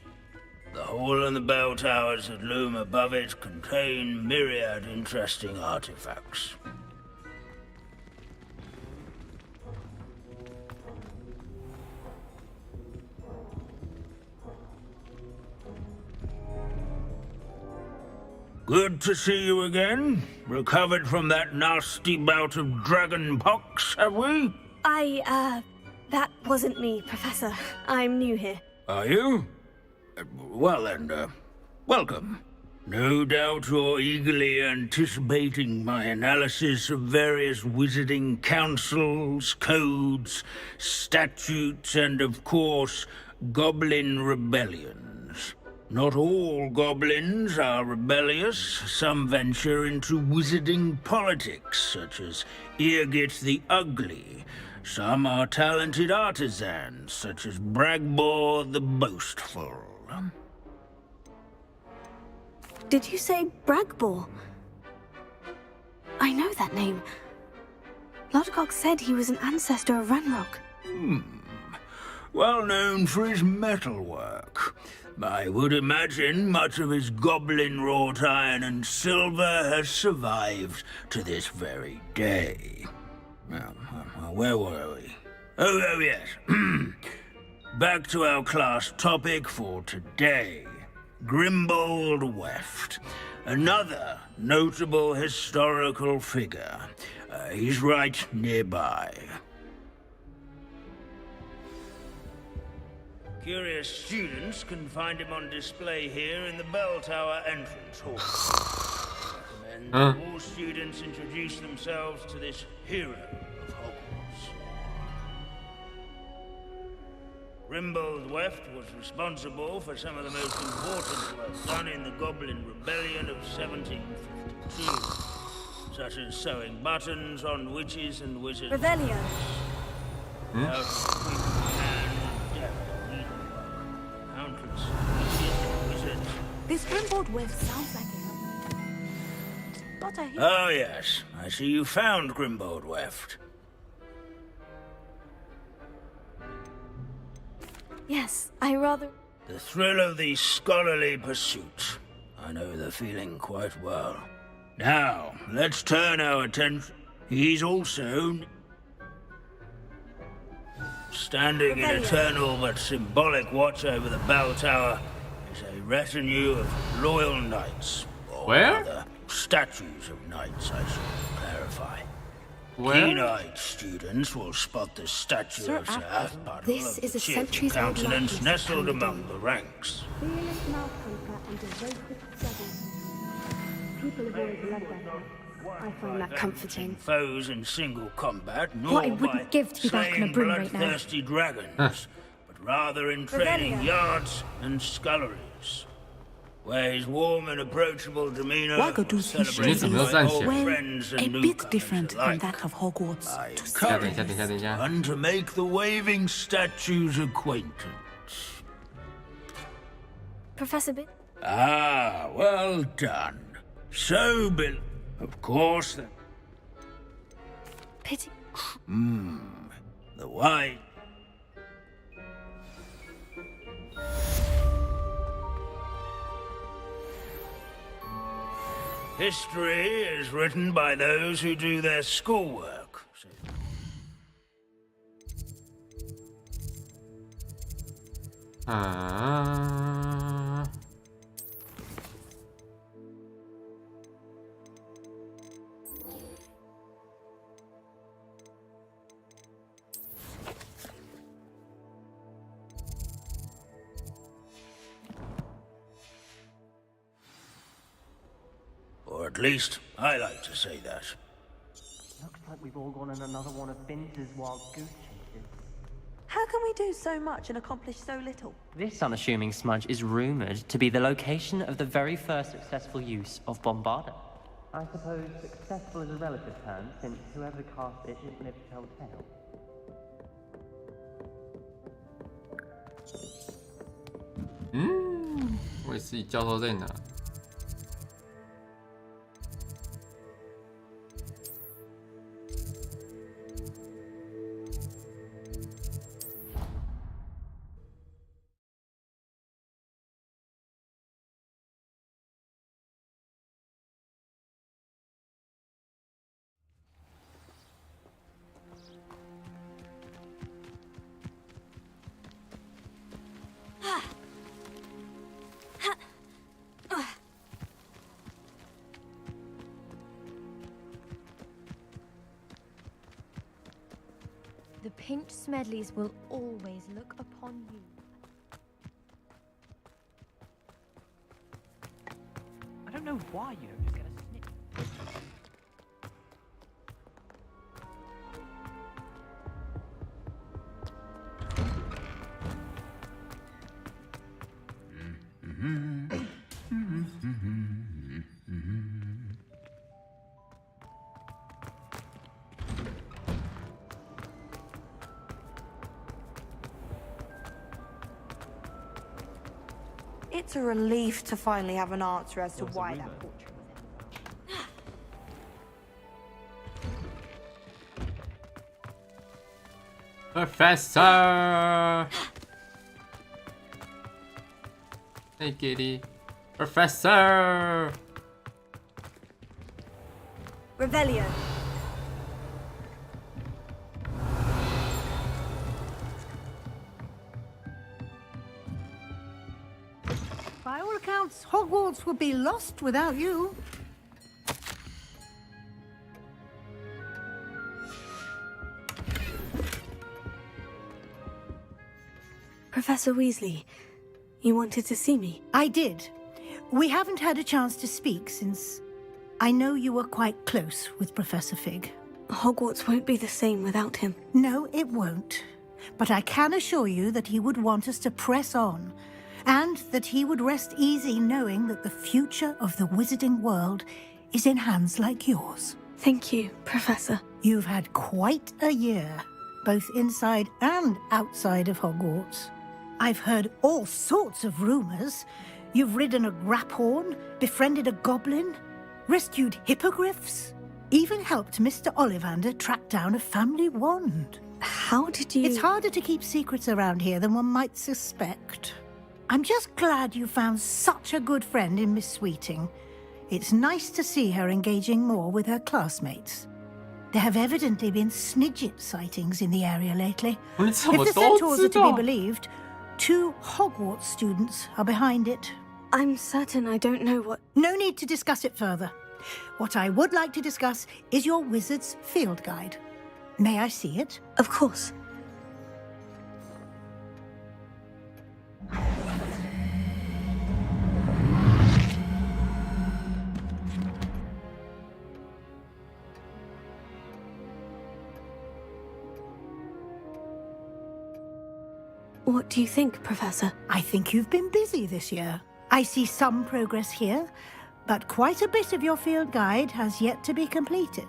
The hall and the bell towers that loom above it contain myriad interesting artifacts. Good to see you again. Recovered from that nasty bout of dragon pox, have we? That wasn't me, Professor. I'm new here. Are you? Well then, welcome. No doubt you're eagerly anticipating my analysis of various wizarding councils, codes, statutes, and of course, goblin rebellions. Not all goblins are rebellious. Some venture into wizarding politics, such as Eargit the Ugly. Some are talented artisans, such as Bragbor the Boastful. Did you say Bragbor? I know that name. Lodgok said he was an ancestor of Ranrock. Well known for his metalwork. I would imagine much of his goblin-wrought iron and silver has survived to this very day. Where were we? Oh yes. Back to our class topic for today. Grimbold Weft. Another notable historical figure. He's right nearby. Curious students can find him on display here in the bell tower entrance hall. I recommend all students introduce themselves to this hero of Hogwarts. Grimbold Weft was responsible for some of the most important work done in the Goblin Rebellion of 1752, such as sewing buttons on witches and wizards. Revelio. This Grimbold Weft sounds like him. But I hear... Oh yes, I see you found Grimbold Weft. Yes, I rather... The thrill of the scholarly pursuit. I know the feeling quite well. Now, let's turn our attention. He's also... standing in eternal but symbolic watch over the bell tower is a retinue of loyal knights. Or rather, statues of knights, I should clarify. Keen-eyed students will spot the statue of Sir Athpottle this of is the a cheerful centuries-old countenance likeness nestled of among the ranks. People have always loved that. I find that comforting. Foes in single combat, nor What I wouldn't by give to be back on a slaying broom right now. bloodthirsty dragons, but rather in training yards and sculleries, where his warm and approachable demeanor Wagadu's history is, well, friends and a bit newcomers different from alike. that of Hogwarts. To say Encourage the least. everyone to make the waving statue's acquaintance. Professor Bit? Ah, well done. So, Bill, of course, Pity. The white. History is written by those who do their schoolwork. At least, I like to say that. Looks like we've all gone on another one of Vince's wild goose chases. How can we do so much and accomplish so little? This unassuming smudge is rumored to be the location of the very first successful use of Bombarda. I suppose successful is a relative term, since whoever cast it didn't live to tell the tale.我自己教授在哪？The pinched Smedleys will always look upon you. I don't know why you don't just get a snip. It's a relief to finally have an answer as to why that portrait was Professor! Hey, kitty. Professor! Revelio. By all accounts, Hogwarts would be lost without you. Professor Weasley, you wanted to see me? I did. We haven't had a chance to speak since I know you were quite close with Professor Fig. Hogwarts won't be the same without him. No, it won't. But I can assure you that he would want us to press on, and that he would rest easy knowing that the future of the wizarding world is in hands like yours. Thank you, Professor. You've had quite a year, both inside and outside of Hogwarts. I've heard all sorts of rumors. You've ridden a graphorn, befriended a goblin, rescued hippogriffs, even helped Mr. Ollivander track down a family wand. How did you... It's harder to keep secrets around here than one might suspect. I'm just glad you found such a good friend in Miss Sweeting. It's nice to see her engaging more with her classmates. There have evidently been Snidget sightings in the area lately. If the centaurs are to be believed, 2 Hogwarts students are behind it. I'm certain I don't know what... No need to discuss it further. What I would like to discuss is your wizard's field guide. May I see it? Of course. What do you think, Professor? I think you've been busy this year. I see some progress here, but quite a bit of your field guide has yet to be completed.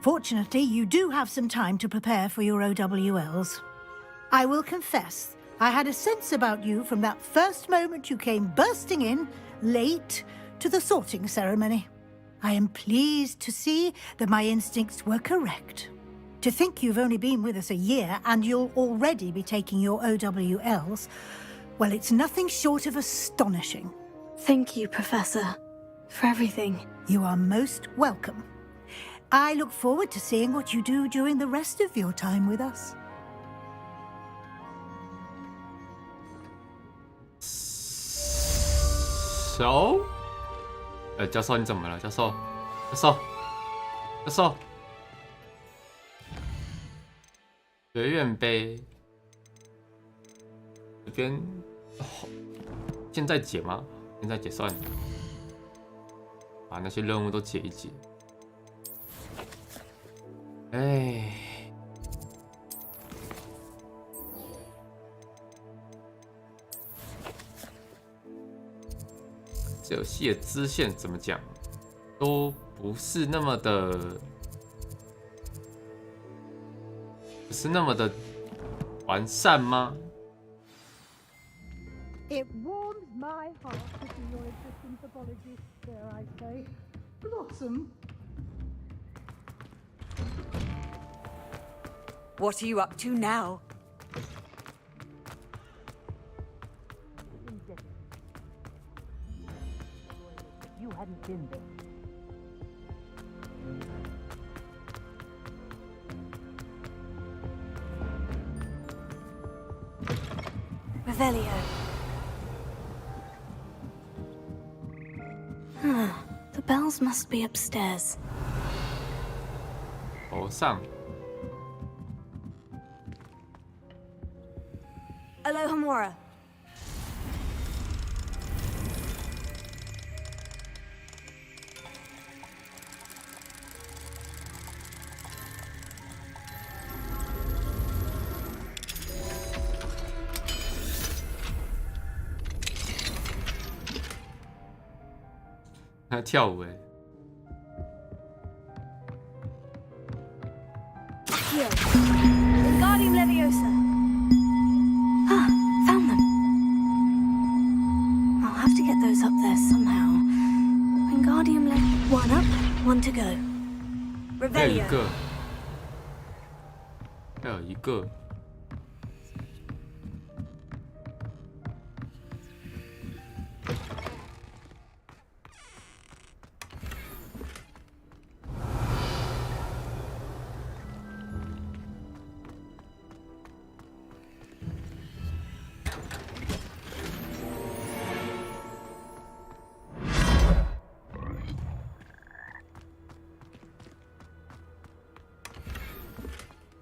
Fortunately, you do have some time to prepare for your OWLs. I will confess, I had a sense about you from that first moment you came bursting in, late, to the sorting ceremony. I am pleased to see that my instincts were correct. To think you've only been with us a year and you'll already be taking your OWLs, well, it's nothing short of astonishing. Thank you, Professor, for everything. You are most welcome. I look forward to seeing what you do during the rest of your time with us. So? 教授你怎么了？教授，教授，教授。学院杯这边、现在解吗？现在解算。把那些任务都解一解。哎，这游戏的支线怎么讲，都不是那么的完善吗？ It warms my heart to see your existence apologies, dare I say. Blossom. What are you up to now? You hadn't been there. Revelio. The bells must be upstairs. 楼上。 Alohomora. He 跳舞哎。 Here. Wingardium Leviosa. Ah, found them. I'll have to get those up there somehow. Wingardium One up, one to go. 还有一 Revelio. 个，还有一个。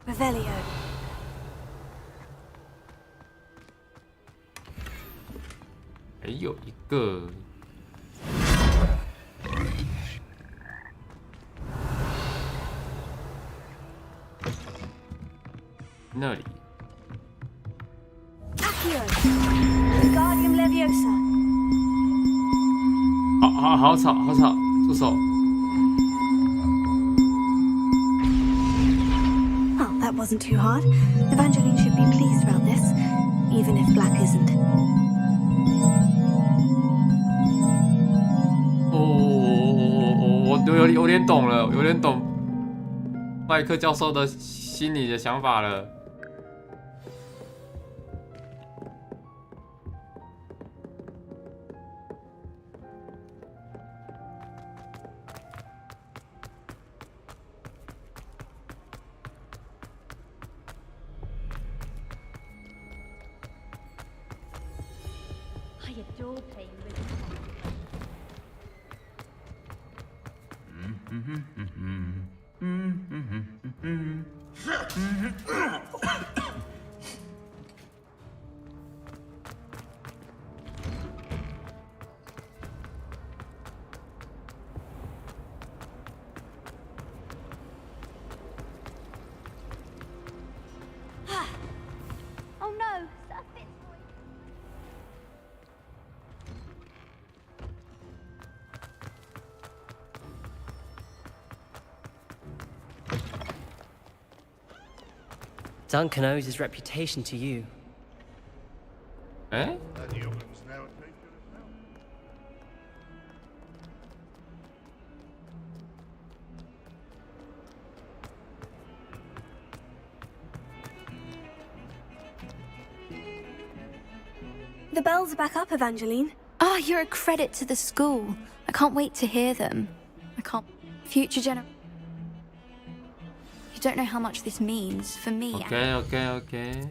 Revelio. 还有一个，那里。 Accio. Wingardium Leviosa. 好吵，好吵，住手！ Well, that wasn't too hard. Evangeline should be pleased about this, even if Black isn't. 我有点懂了，有点懂麦克教授的心里的想法了。I adore playing with Oh no! That fits. Duncan owes his reputation to you. Eh? The bells are back up, Evangeline. Ah, you're a credit to the school. I can't wait to hear them. I can't. Future generation. You don't know how much this means for me. OK。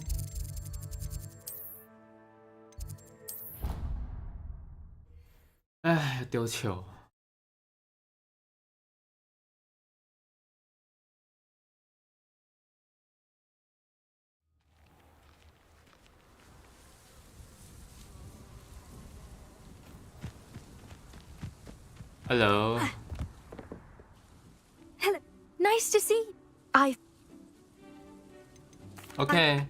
哎，丢球。Hello. Hello. Nice to see you. OK。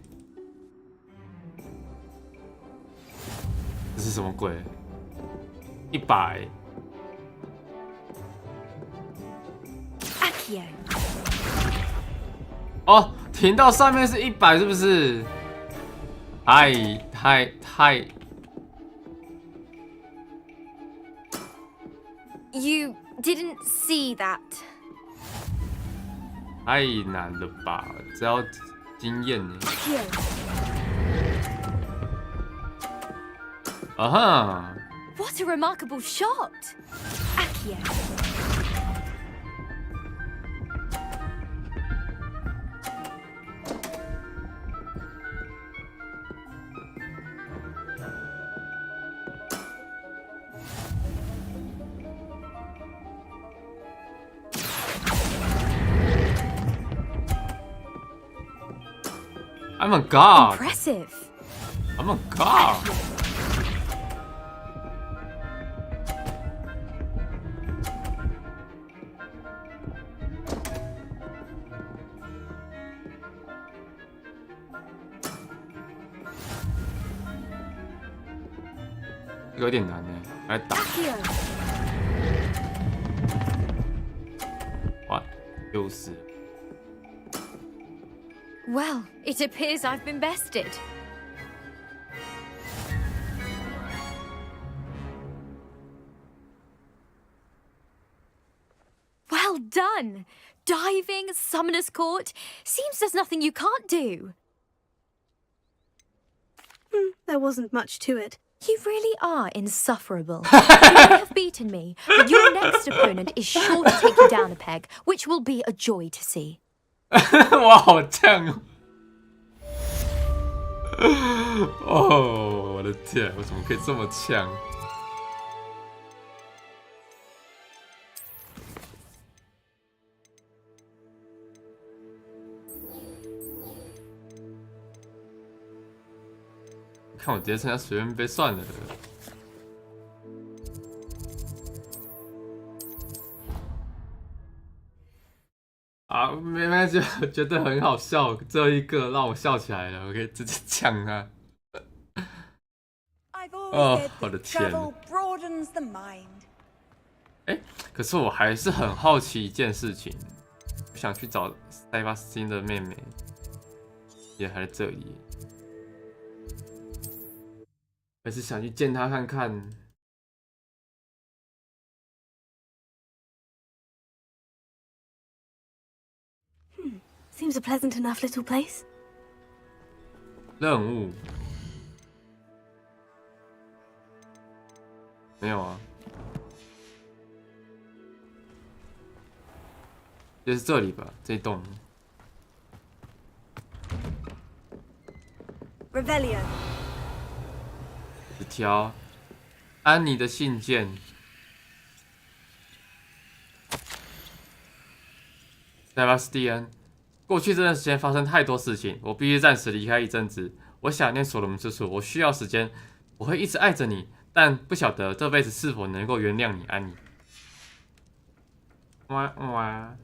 这是什么鬼？100。Accio. 哦，停到上面是100，是不是？太。You didn't see that. 太难了吧？这要经验呢。啊哈 What a remarkable shot. Accio. I'm a god. Impressive. I'm a god. 有点难呢，来打。哇，又是。Well, it appears I've been bested. Well done! Diving, Summoner's Court. Seems there's nothing you can't do. There wasn't much to it. You really are insufferable. You may have beaten me, but your next opponent is sure to take you down a peg, which will be a joy to see. 我好呛哦！我的天，我怎么可以这么呛？看我直接参加随便杯算了。啊，没关系，我觉得很好笑，最后一个让我笑起来了，我可以直接呛他。哦，我的天！哎，可是我还是很好奇一件事情，我想去找塞巴斯汀的妹妹，也还在这里，还是想去见她看看。Seems a pleasant enough little place. 任务没有啊，就是这里吧，这栋。Revelio. 纸条，安妮的信件。塞巴斯蒂安。过去这段时间发生太多事情，我必须暂时离开一阵子。我想念所罗门之处，我需要时间。我会一直爱着你，但不晓得这辈子是否能够原谅你，安妮。哇哇！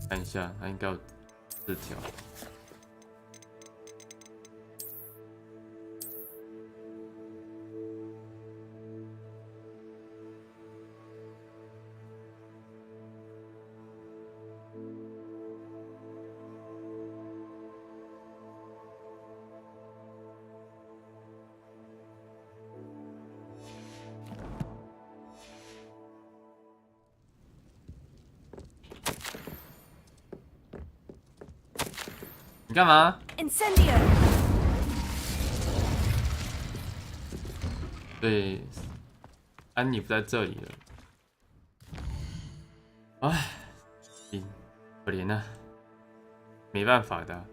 看一下，它应该有字条。你干嘛？ Incendio. 对，安妮不在这里了。唉，可怜啊，没办法的。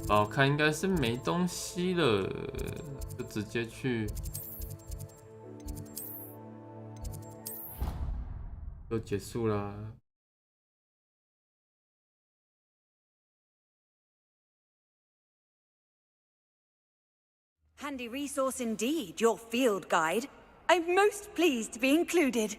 哦，看应该是没东西了，就直接去，就结束啦。Handy resource indeed, your field guide. I'm most pleased to be included.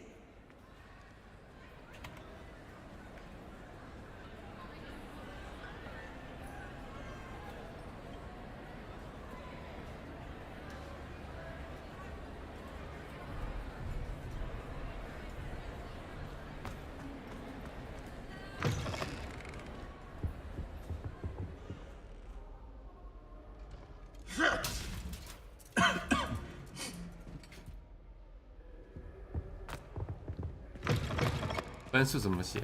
分数怎么写？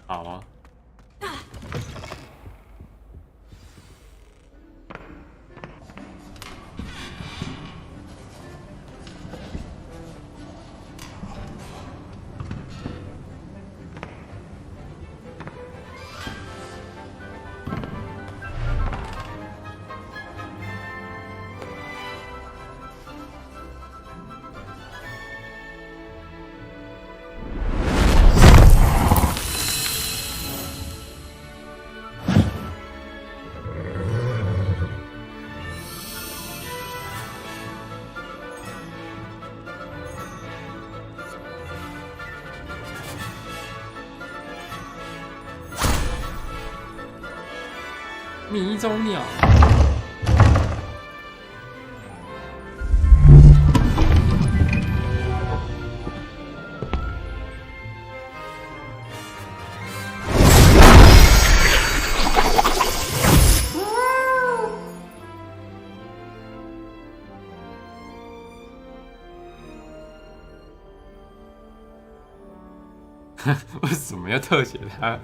好啊。迷踪鸟。为什么要特写它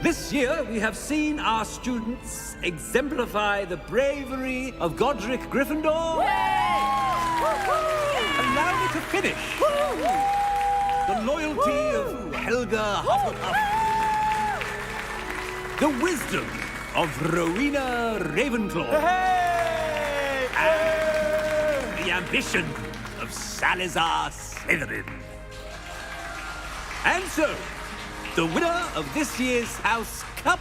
？This year, we have seen our students exemplify the bravery of Godric Gryffindor. Allow me to finish. The loyalty of Helga Hufflepuff. The wisdom of Rowena Ravenclaw. And the ambition of Salazar Slytherin. And so, the winner of this year's House Cup.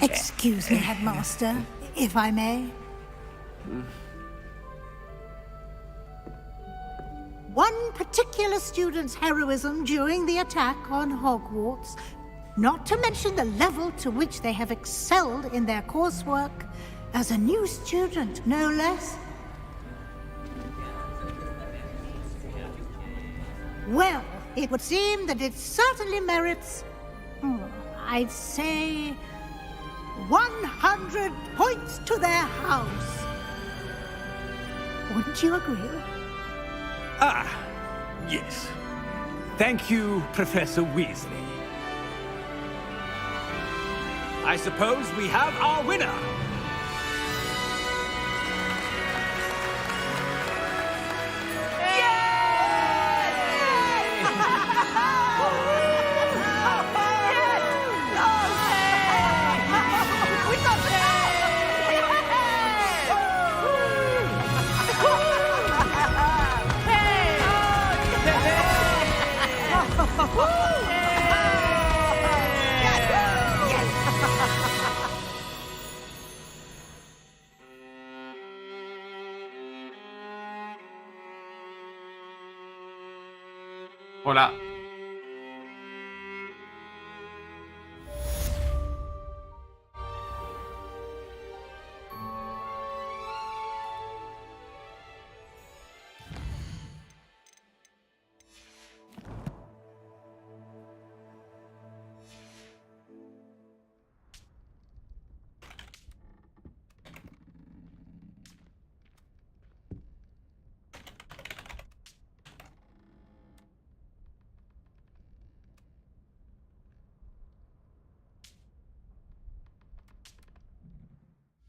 Excuse me, Headmaster, if I may. One particular student's heroism during the attack on Hogwarts, not to mention the level to which they have excelled in their coursework, as a new student, no less. Well, it would seem that it certainly merits, I'd say, 100 points to their house. Wouldn't you agree? Ah, yes. Thank you, Professor Weasley. I suppose we have our winner. Hola.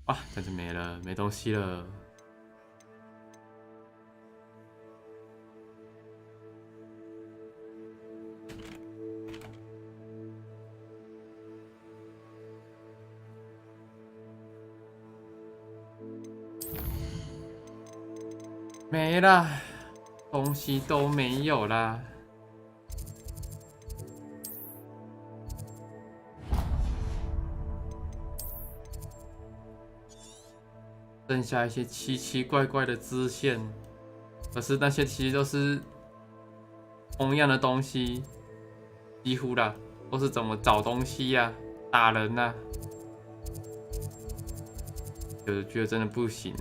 啊，这样就没了，没东西了。没啦，东西都没有啦。剩下一些奇奇怪怪的支线，可是那些其实都是同样的东西，几乎啦，都是怎么找东西呀、打人呐、就是觉得真的不行。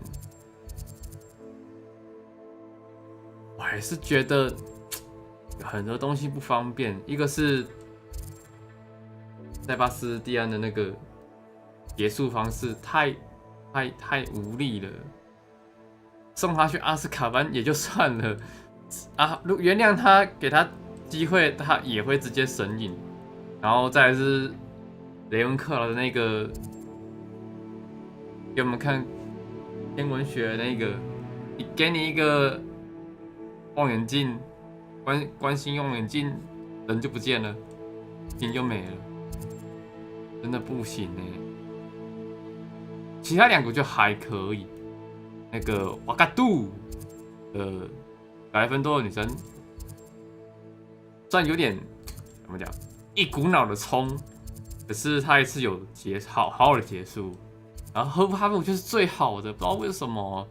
我还是觉得有很多东西不方便，一个是塞巴斯蒂安的那个结束方式太无力了，送他去阿斯卡班也就算了啊，原谅他，给他机会，他也会直接神隐。然后再来是雷文克劳的那个，给我们看天文学的那个，给你一个望远镜，观星望远镜，人就不见了，心就没了，真的不行欸。其他两个就还可以，那个瓦嘎杜格莱芬多的女生，虽然有点怎么讲，一股脑的冲，可是她一次有好好的结束。然后赫布哈布就是最好的，不知道为什么，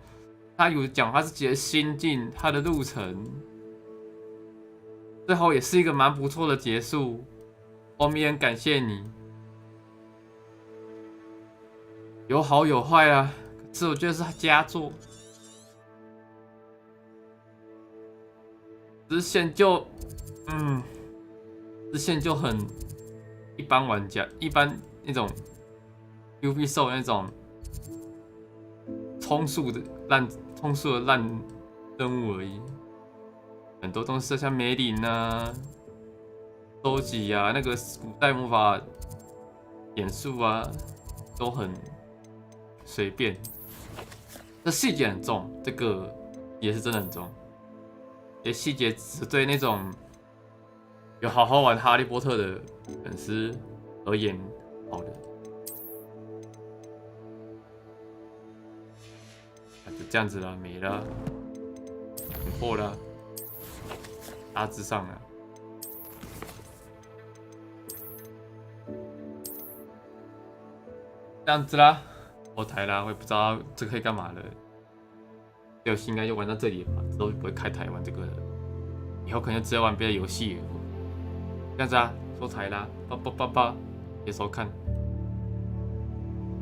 他有讲他自己的心境，他的路程，最后也是一个蛮不错的结束。欧米恩，感谢你。有好有坏啊，可是我觉得是佳作。支线就，支线就很一般玩家，一般那种 Ubisoft 那种充数的烂任务而已。很多东西像梅林啊、收集啊、那个古代魔法点数啊，都很随便，这细节很重，这个也是真的很重。细节只对那种有好好玩哈利波特的粉丝而言好的。就这样子了，没了，很破了，大致上了。这样子啦。后台啦，我也不知道这个可以干嘛了。游戏应该就玩到这里吧，之后就不会开台玩这个了。以后可能就直接玩别的游戏了。这样子啊，收台啦，别收看。